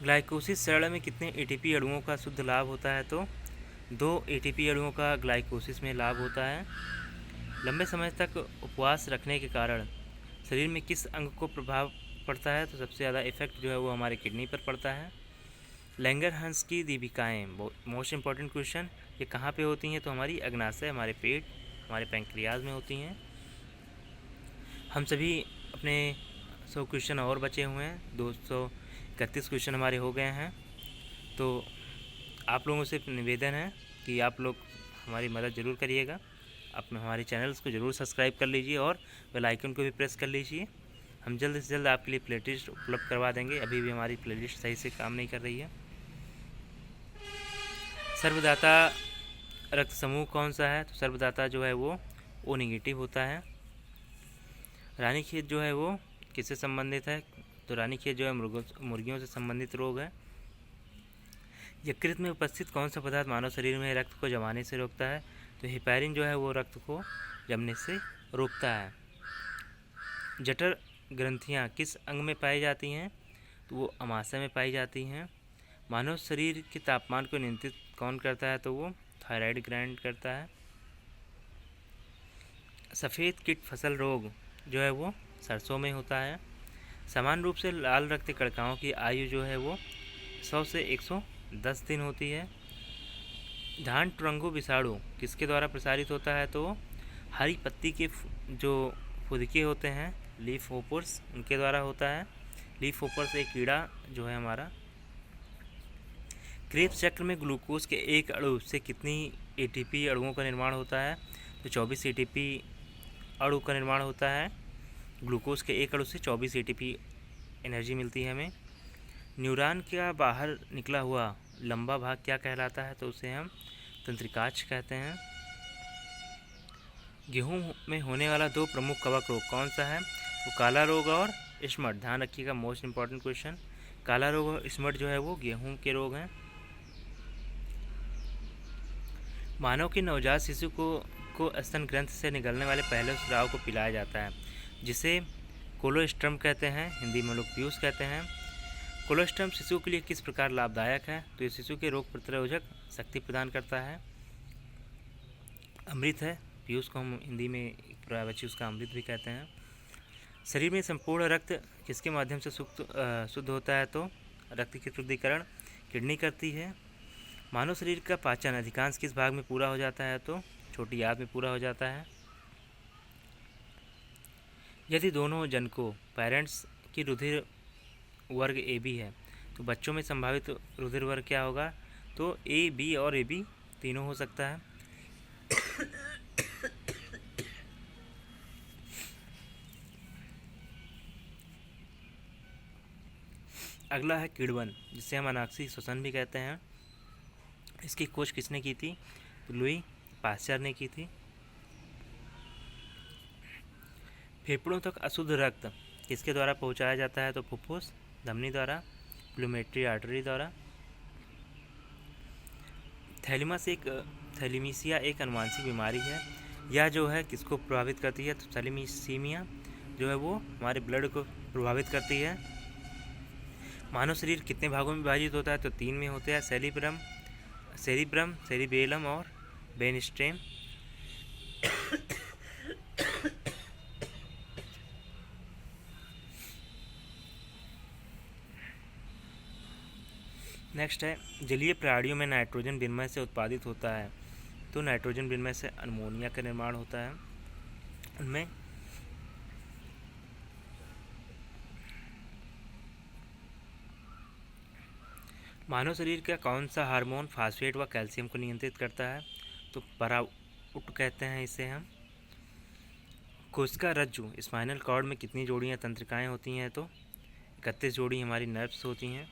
ग्लाइकोसिस चरण में कितने एटीपी अणुओं का शुद्ध लाभ होता है? तो 2 एटीपी अणुओं का ग्लाइकोसिस में लाभ होता है। लंबे समय तक उपवास रखने के कारण शरीर में किस अंग को प्रभाव पड़ता है? तो सबसे ज़्यादा इफेक्ट जो है वो हमारे किडनी पर पड़ता है। लैंगरहंस की दीपिकाएँ मोस्ट इम्पॉर्टेंट क्वेश्चन, ये कहाँ पे होती हैं? तो हमारी अग्नाशय, हमारे पेट, हमारे पैंक्रियाज में होती हैं। हम सभी अपने 100 क्वेश्चन और बचे हुए हैं, 231 क्वेश्चन हमारे हो गए हैं। तो आप लोगों से निवेदन है कि आप लोग हमारी मदद ज़रूर करिएगा। आप हमारे चैनल्स को ज़रूर सब्सक्राइब कर लीजिए और बेल आइकन को भी प्रेस कर लीजिए। हम जल्द से जल्द आपके लिए प्लेलिस्ट उपलब्ध करवा देंगे। अभी भी हमारी प्लेलिस्ट सही से काम नहीं कर रही है। सर्वदाता रक्त समूह कौन सा है? तो सर्वदाता जो है वो ओ नेगेटिव होता है। रानीखेत जो है वो किससे संबंधित है? तो रानीखेत जो है मुर्गियों से संबंधित रोग है। यकृत में उपस्थित कौन सा पदार्थ मानव शरीर में रक्त को जमाने से रोकता है? तो हेपारिन जो है वो रक्त को जमने से रोकता है। जठर ग्रंथियाँ किस अंग में पाई जाती हैं? तो वो अमाशय में पाई जाती हैं। मानव शरीर के तापमान को नियंत्रित कौन करता है? तो वो थायराइड ग्लैंड करता है। सफ़ेद कीट फसल रोग जो है वो सरसों में होता है। समान रूप से लाल रक्त कणिकाओं की आयु जो है वो 100 से 110 दिन होती है। धान टुरंगो विषाणु किसके द्वारा प्रसारित होता है? तो हरी पत्ती के जो फुदके होते हैं लीफ होपर्स, उनके द्वारा होता है। लीफ होपर्स एक कीड़ा जो है हमारा। क्रेब्स चक्र में ग्लूकोज के एक अणु से कितनी एटीपी अणुओं का निर्माण होता है? तो 24 एटीपी अणु का निर्माण होता है। ग्लूकोज के एक अणु से 24 एटीपी एनर्जी मिलती है हमें। न्यूरॉन का बाहर निकला हुआ लंबा भाग क्या कहलाता है? तो उसे हम तंत्रिकाक्ष कहते हैं। गेहूं में होने वाला दो प्रमुख कवक रोग कौन सा है? वो काला रोग और स्मट। ध्यान रखिएगा, मोस्ट इंपॉर्टेंट क्वेश्चन। काला रोग और स्मट जो है वो गेहूं के रोग हैं। मानव के नवजात शिशु को स्तन ग्रंथ से निकलने वाले पहले स्राव को पिलाया जाता है, जिसे कोलोस्ट्रम कहते हैं, हिंदी में लोग पीयूष कहते हैं। कोलोस्ट्रम शिशु के लिए किस प्रकार लाभदायक है? तो ये शिशु के रोग प्रतिरोधक शक्ति प्रदान करता है। अमृत है, पीयूष को हम हिंदी में बच्चे उसका अमृत भी कहते हैं। शरीर में संपूर्ण रक्त किसके माध्यम से शुद्ध होता है? तो रक्त की शुद्धिकरण किडनी करती है। मानव शरीर का पाचन अधिकांश किस भाग में पूरा हो जाता है? तो छोटी आंत में पूरा हो जाता है। यदि दोनों जनकों पेरेंट्स की रुधिर वर्ग ए बी है तो बच्चों में संभावित रुधिर वर्ग क्या होगा? तो ए बी और ए बी तीनों हो सकता है। अगला है किण्वन, जिसे हम अनाक्षी श्वसन भी कहते हैं। इसकी खोज किसने की थी? तो लुई पाश्चर ने की थी। फेफड़ों तक अशुद्ध रक्त किसके द्वारा पहुंचाया जाता है? तो फुफ्फुस धमनी द्वारा, प्लूमेट्री आर्टरी द्वारा। थैलीमीसिया एक अनुवांशिक बीमारी है। यह जो है किसको प्रभावित करती है? तो थैलीसीमिया जो है वो हमारे ब्लड को प्रभावित करती है। मानव शरीर कितने भागों में विभाजित होता है? तो 3 में होते हैं, सेरिब्रम, सेरिबेलम और ब्रेनस्टेम। नेक्स्ट है, जलीय प्राणियों में नाइट्रोजन विनिमय से उत्पादित होता है। तो नाइट्रोजन विनिमय से अमोनिया का निर्माण होता है। उनमें मानव शरीर का कौन सा हार्मोन फास्फेट व कैल्शियम को नियंत्रित करता है? तो पराउट कहते हैं इसे हम। कोशिका रज्जु स्पाइनल कॉर्ड में कितनी जोड़ियां तंत्रिकाएं होती हैं? तो 31 जोड़ी हमारी नर्व्स होती हैं।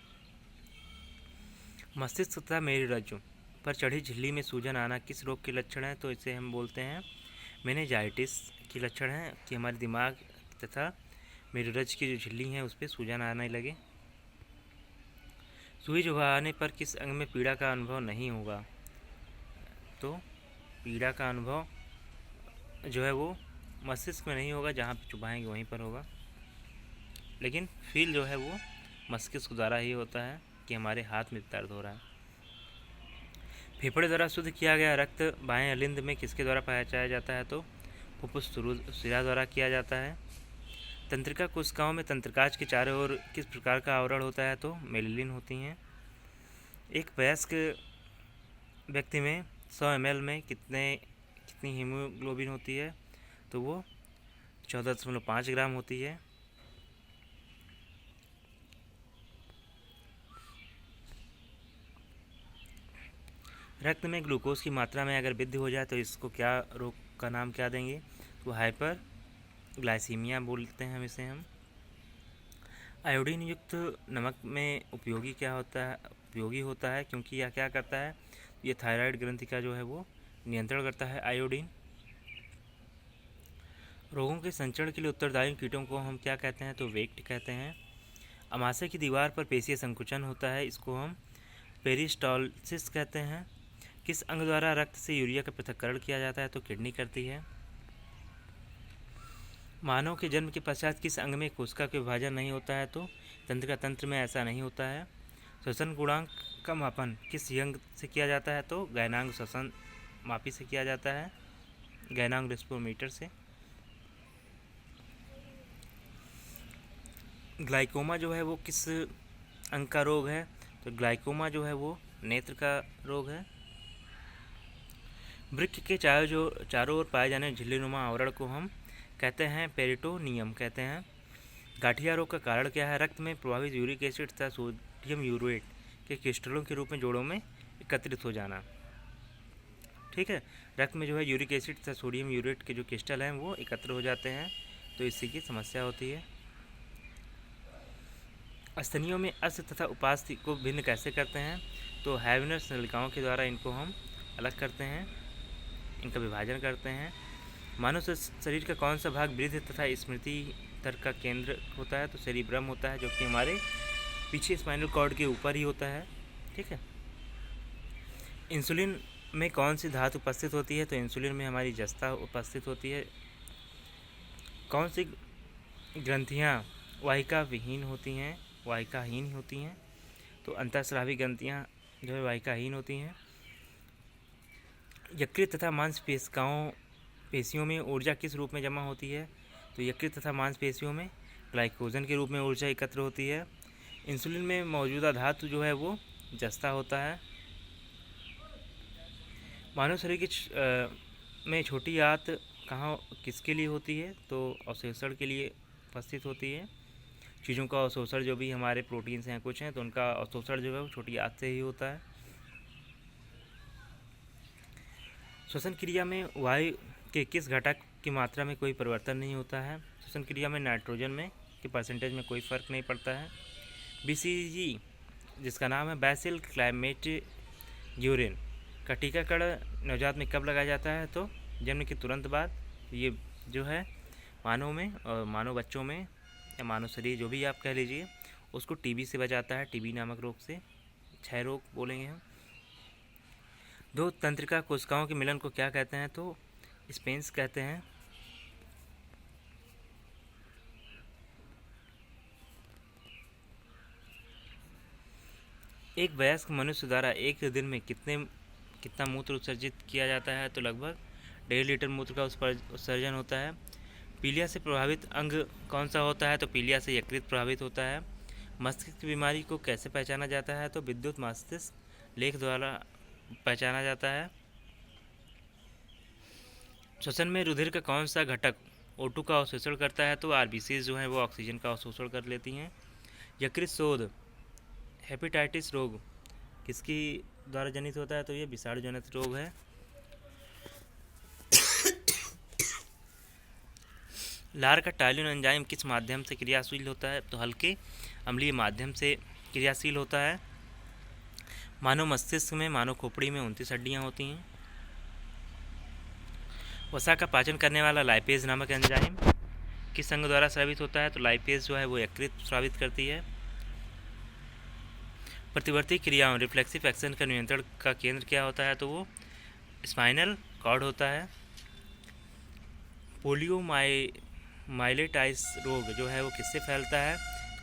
मस्तिष्क तथा मेरुरज्जु पर चढ़ी झिल्ली में सूजन आना किस रोग के लक्षण है? तो इसे हम बोलते हैं मेनिंजाइटिस के लक्षण है कि हमारे दिमाग तथा मेरुरज्जु की जो झिल्ली है उस पर सूजन आने लगे। सुई चुभाने पर किस अंग में पीड़ा का अनुभव नहीं होगा? तो पीड़ा का अनुभव जो है वो मस्तिष्क में नहीं होगा, जहाँ पे चुभाएंगे वहीं पर होगा, लेकिन फील जो है वो मस्तिष्क द्वारा ही होता है कि हमारे हाथ में दर्द हो रहा है। फेफड़े द्वारा शुद्ध किया गया रक्त बाएं अलिंद में किसके द्वारा पहुँचाया जाता है? तो फुफ्फुस शिरा द्वारा किया जाता है। तंत्रिका कोशिकाओं में तंत्रिकाक्ष के चारों ओर किस प्रकार का आवरण होता है? तो मेलिलिन होती हैं। एक वयस्क व्यक्ति में 100 ml में कितनी हीमोग्लोबिन होती है? तो वो 14.5 ग्राम होती है। रक्त में ग्लूकोज की मात्रा में अगर वृद्धि हो जाए तो इसको क्या रोग का नाम क्या देंगे, तो हाइपर ग्लाइसीमिया बोलते हैं इसे हम। आयोडीन युक्त नमक में उपयोगी होता है क्योंकि यह क्या करता है, ये थायराइड ग्रंथि का जो है वो नियंत्रण करता है आयोडीन। रोगों के संचरण के लिए उत्तरदायी कीटों को हम क्या कहते हैं, तो वेक्ट कहते हैं। अमाशय की दीवार पर पेशीय संकुचन होता है, इसको हम पेरिस्टालसिस कहते हैं। किस अंग द्वारा रक्त से यूरिया का पृथक्करण किया जाता है, तो किडनी करती है। मानव के जन्म के पश्चात किस अंग में कोशिका का विभाजन नहीं होता है, तो तंत्र में ऐसा नहीं होता है। श्वसन गुणांक का मापन किस यंत्र से किया जाता है, तो गैनांग श्वसन मापी से किया जाता है, गैनांग रेस्पोमीटर से। ग्लाइकोमा जो है वो किस अंग का रोग है, तो ग्लाइकोमा जो है वो नेत्र का रोग है। वृक्क के चारों ओर पाए जाने झिल्लीनुमा आवरण को हम कहते हैं पेरिटोनियम कहते हैं। गाठिया रोग का कारण क्या है, रक्त में प्रभावित यूरिक एसिड तथा सोडियम यूरेट के क्रिस्टलों के रूप में जोड़ों में एकत्रित हो जाना। ठीक है, रक्त में जो है यूरिक एसिड तथा सोडियम यूरेट के जो क्रिस्टल हैं वो एकत्र हो जाते हैं, तो इसी की समस्या होती है। स्तनियों में अस्त तथा उपास्थि को भिन्न कैसे करते हैं, तो हैविनस नलिकाओं के द्वारा इनको हम अलग करते हैं, इनका विभाजन करते हैं। मानव शरीर का कौन सा भाग वृद्धि तथा स्मृति तर्क का केंद्र होता है, तो सेरिब्रम होता है, जो कि हमारे पीछे स्पाइनल कॉर्ड के ऊपर ही होता है। ठीक है, इंसुलिन में कौन सी धातु उपस्थित होती है, तो इंसुलिन में हमारी जस्ता उपस्थित होती है। कौन सी ग्रंथियाँ वाहिकाहीन होती हैं, तो अंतःस्रावी ग्रंथियाँ जो है वाहिकाहीन होती हैं। यकृत तथा मांसपेशियों में ऊर्जा किस रूप में जमा होती है, तो यकृत तथा मांसपेशियों में ग्लाइकोजन के रूप में ऊर्जा एकत्र होती है। इंसुलिन में मौजूदा धातु जो है वो जस्ता होता है। मानव शरीर की में छोटी आंत किसके लिए होती है, तो अवशोषण के लिए उपस्थित होती है। चीज़ों का अवशोषण जो भी हमारे प्रोटीन्स हैं कुछ हैं, तो उनका अवशोषण जो है वो छोटी आंत से ही होता है। श्वसन क्रिया में वायु के किस घटक की मात्रा में कोई परिवर्तन नहीं होता है, श्वसन क्रिया में नाइट्रोजन में के परसेंटेज में कोई फर्क नहीं पड़ता है। BCG जिसका नाम है बेसिल क्लाइमेट यूरिन का टीकाकरण नवजात में कब लगाया जाता है, तो जन्म के तुरंत बाद। ये जो है मानव में और मानव बच्चों में या मानव शरीर जो भी आप कह लीजिए, उसको टीबी से बचाता है, टीबी नामक रोग से, क्षय रोग बोलेंगे हम। दो तंत्रिका कोशिकाओं के मिलन को क्या कहते हैं, तो स्पेंस कहते हैं। एक वयस्क मनुष्य द्वारा एक दिन में कितना मूत्र उत्सर्जित किया जाता है, तो लगभग 1.5 लीटर मूत्र का उत्सर्जन होता है। पीलिया से प्रभावित अंग कौन सा होता है, तो पीलिया से यकृत प्रभावित होता है। मस्तिष्क की बीमारी को कैसे पहचाना जाता है, तो विद्युत मस्तिष्क लेख द्वारा पहचाना जाता है। श्वसन में रुधिर का कौन सा घटक O2 का अवशोषण करता है, तो RBCs जो है वो ऑक्सीजन का अवशोषण कर लेती हैं। यकृत शोथ हेपेटाइटिस रोग किसकी द्वारा जनित होता है, तो ये विषाणु जनित रोग है। लार का टाइलिन एंजाइम किस माध्यम से क्रियाशील होता है, तो हल्के अम्लीय माध्यम से क्रियाशील होता है। मानव मस्तिष्क में मानव खोपड़ी में 29 हड्डियाँ होती हैं। वसा का पाचन करने वाला लाइपेज नामक एंजाइम किस अंग द्वारा स्रावित होता है, तो लाइपेज जो है वो यकृत स्रावित करती है। प्रतिवर्ती क्रियाओं रिफ्लेक्सिव एक्शन का नियंत्रण का केंद्र क्या होता है, तो वो स्पाइनल कॉर्ड होता है। पोलियोमाइलेटाइटिस रोग जो है वो किससे फैलता है,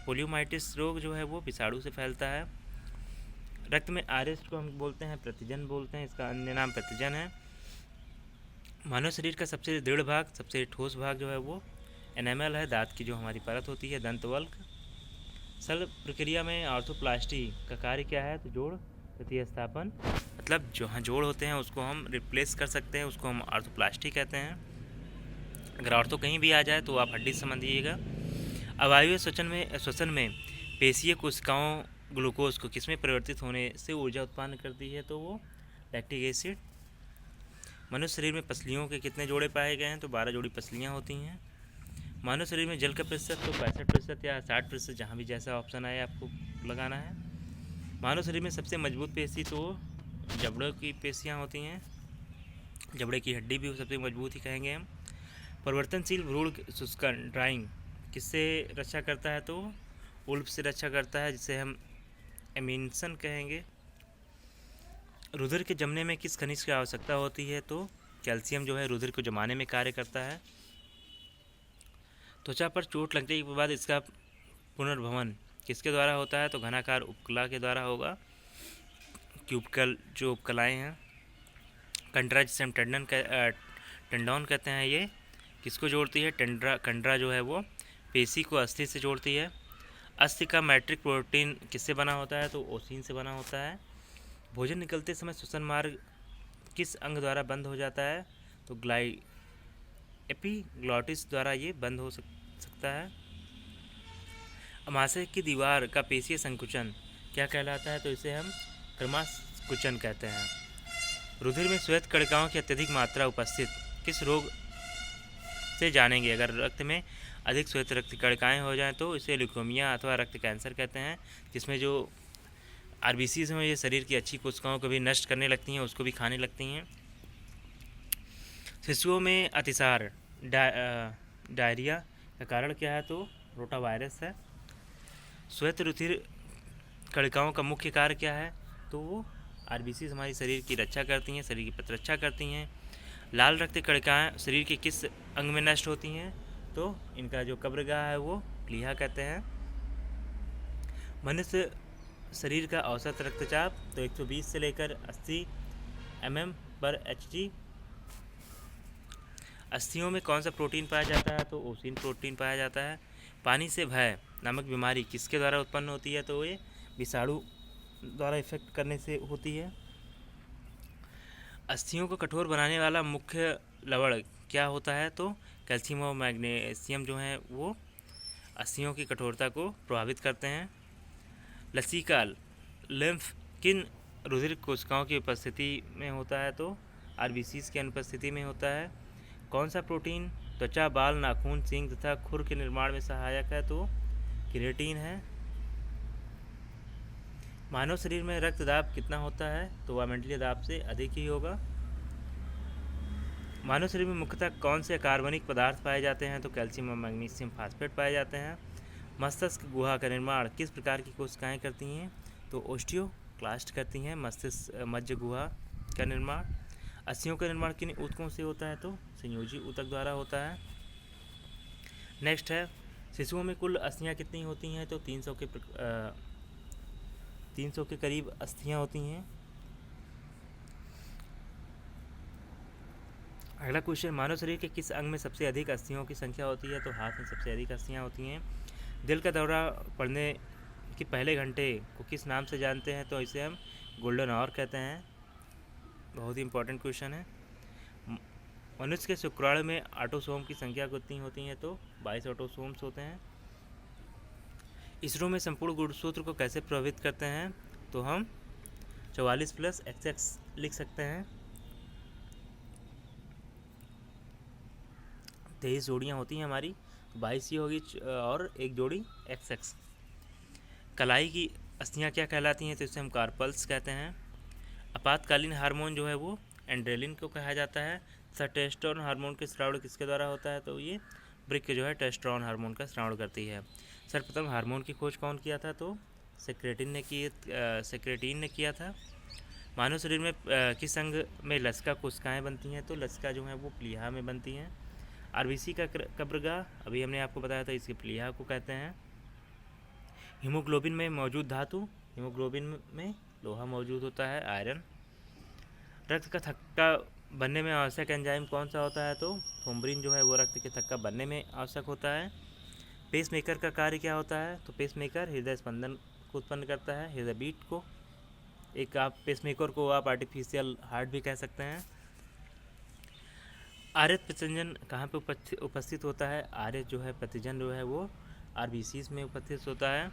पोलियोमाइटिस रोग जो है वो विषाणु से फैलता है। रक्त में आरएस को हम बोलते हैं प्रतिजन बोलते हैं, इसका अन्य नाम प्रतिजन है। मानव शरीर का सबसे दृढ़ भाग, सबसे ठोस भाग जो है वो एनामल है, दांत की जो हमारी परत होती है, दंतवल्क। शल्य प्रक्रिया में ऑर्थोप्लास्टी का कार्य क्या है, तो जोड़ प्रतिस्थापन, मतलब जहाँ जोड़ होते हैं उसको हम रिप्लेस कर सकते हैं, उसको हम ऑर्थोप्लास्टी कहते हैं। अगर ऑर्थो कहीं भी आ जाए तो आप हड्डी समझिएगा। अवायवीय श्वसन में पेशीय कोशिकाओं ग्लूकोज को किसमें परिवर्तित होने से ऊर्जा उत्पन्न करती है, तो वो लैक्टिक एसिड। मनुष्य शरीर में पसलियों के कितने जोड़े पाए गए हैं? तो 12 जोड़ी पसलियाँ होती हैं। मानव शरीर में जल का प्रतिशत तो 65% या 60%, जहाँ भी जैसा ऑप्शन आए आपको लगाना है। मानव शरीर में सबसे मजबूत पेशी तो जबड़ों की पेशियाँ होती हैं, जबड़े की हड्डी भी सबसे मजबूत ही कहेंगे हम। परिवर्तनशील भ्रूण शुष्कन ड्राइंग किससे रक्षा करता है? तो उल्फ से रक्षा करता है, जिसे हम एमिनसन कहेंगे। रुधिर के जमने में किस खनिज की आवश्यकता होती है? तो कैल्शियम जो है रुधिर को जमाने में कार्य करता है। त्वचा पर चोट लगने के बाद इसका पुनर्भवन किसके द्वारा होता है? तो घनाकार उपकला के द्वारा होगा। क्यूबिकल जो उपकलाएँ हैं, कंडरा जिसे हम टेंडन कहते हैं, ये किसको जोड़ती है? कंडरा जो है वो पेशी को अस्थि से जोड़ती है। अस्थि का मैट्रिक प्रोटीन किससे बना होता है? तो ओसिन से बना होता है। भोजन निकलते समय श्वसन मार्ग किस अंग द्वारा बंद हो जाता है? तो एपिग्लॉटिस द्वारा ये बंद हो सकता है। अमाशय की दीवार का पेशीय संकुचन क्या कहलाता है? तो इसे हम क्रमासंकुचन कहते हैं। रुधिर में श्वेत कणिकाओं की अत्यधिक मात्रा उपस्थित किस रोग से जानेंगे? अगर रक्त में अधिक श्वेत रक्त कणिकाएँ हो जाएं तो इसे ल्यूकेमिया अथवा रक्त कैंसर कहते हैं, जिसमें जो आरबीसी में ये शरीर की अच्छी कोशिकाओं को भी नष्ट करने लगती हैं, उसको भी खाने लगती हैं। शिशुओं में अतिसार डायरिया का कारण क्या है? तो रोटावायरस है। श्वेत रुधिर कणिकाओं का मुख्य कार्य क्या है? तो वो आरबीसी हमारी शरीर की रक्षा करती हैं, शरीर की प्रतिरक्षा करती हैं। लाल रक्त कणिकाएँ शरीर के किस अंग में नष्ट होती हैं? तो इनका जो कब्रगाह है वो प्लीहा कहते हैं। मनुष्य शरीर का औसत रक्तचाप तो 120 से लेकर 80 mm/Hg। अस्थियों में कौन सा प्रोटीन पाया जाता है? तो ओसिन प्रोटीन पाया जाता है। पानी से भय नामक बीमारी किसके द्वारा उत्पन्न होती है? तो ये विषाणु द्वारा इफेक्ट करने से होती है। अस्थियों को कठोर बनाने वाला मुख्य लवण क्या होता है? तो कैल्शियम और मैग्नीशियम जो हैं वो अस्थियों की कठोरता को प्रभावित करते हैं। लसीका लिम्फ किन रुधिर कोशिकाओं की उपस्थिति में होता है? तो आरबीसीज की अनुपस्थिति में होता है। कौन सा प्रोटीन त्वचा, बाल, नाखून, सींग तथा खुर के निर्माण में सहायक है? तो केराटिन है। मानव शरीर में रक्त दाब कितना होता है? तो वायुमंडलीय दाब से अधिक ही होगा। मानव शरीर में मुख्यतः कौन से कार्बनिक पदार्थ पाए जाते हैं? तो कैल्शियम और मैग्नीशियम फास्फेट पाए जाते हैं। मस्तिष्क गुहा का निर्माण किस प्रकार की कोशिकाएं करती हैं? तो ओस्टियोक्लास्ट करती हैं मस्तिष्क मज्जा गुहा का निर्माण। अस्थियों का निर्माण किन ऊतकों से होता है? तो संयोजी ऊतक द्वारा होता है। नेक्स्ट है, शिशुओं में कुल अस्थियां कितनी होती हैं? तो 300 के करीब अस्थियां होती हैं। अगला क्वेश्चन, मानव शरीर के किस अंग में सबसे अधिक अस्थियों की संख्या होती है? तो हाथ में सबसे अधिक अस्थियां होती हैं। दिल का दौरा पड़ने के पहले घंटे को किस नाम से जानते हैं? तो इसे हम गोल्डन आवर कहते हैं। बहुत ही इंपॉर्टेंट क्वेश्चन है। मनुष्य के शुक्राणु में ऑटोसोम की संख्या कितनी होती है? तो 22 ऑटोसोम्स होते हैं। इसरो में संपूर्ण गुणसूत्र को कैसे प्रभावित करते हैं? तो हम 44+XX लिख सकते हैं। 23 जोड़ियाँ होती हैं हमारी, 22 ही होगी और एक जोड़ी XX। कलाई की अस्थियाँ क्या कहलाती हैं? तो इसे हम कार्पल्स कहते हैं। आपातकालीन हार्मोन जो है वो एंड्रेलिन को कहा जाता है। टेस्टोस्टेरोन हार्मोन के स्राव किसके द्वारा होता है? तो ये ब्रिक जो है टेस्टोस्टेरोन हार्मोन का स्राव करती है। सर्वप्रथम हार्मोन की खोज कौन किया था? तो सेक्रेटिन ने किया था। मानव शरीर में किस अंग में लसिका कोशिकाएँ बनती हैं? तो लसिका जो है वो प्लीहा में बनती हैं। आरबीसी का कब्रगाह अभी हमने आपको बताया था, इसके प्लीहा को कहते हैं। हीमोग्लोबिन में मौजूद धातु, हीमोग्लोबिन में लोहा मौजूद होता है, आयरन। रक्त का थक्का बनने में आवश्यक एंजाइम कौन सा होता है? तो थ्रोम्बिन जो है वो रक्त के थक्का बनने में आवश्यक होता है। पेसमेकर का कार्य क्या होता है? तो पेसमेकर हृदय स्पंदन को उत्पन्न करता है, हृदय बीट को। एक आप पेसमेकर को आप आर्टिफिशियल हार्ट भी कह सकते हैं। आर्यत प्रतिजन कहाँ पे उपस्थित होता है? आर्यत जो है प्रतिजन जो है वो आरबीसीज में उपस्थित होता है।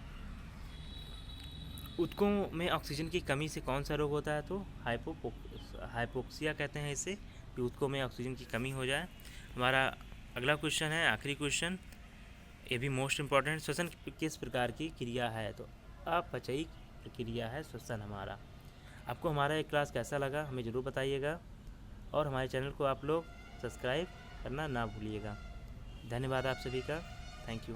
ऊतकों में ऑक्सीजन की कमी से कौन सा रोग होता है? तो हाइपोक्सिया कहते हैं इसे, कि ऊतकों में ऑक्सीजन की कमी हो जाए। हमारा अगला क्वेश्चन है, आखिरी क्वेश्चन, ये भी मोस्ट इम्पॉर्टेंट, श्वसन किस प्रकार की क्रिया है? तो अपचयी प्रक्रिया है श्वसन हमारा। आपको हमारा एक क्लास कैसा लगा हमें ज़रूर बताइएगा, और हमारे चैनल को आप लोग सब्सक्राइब करना ना भूलिएगा। धन्यवाद आप सभी का, थैंक यू।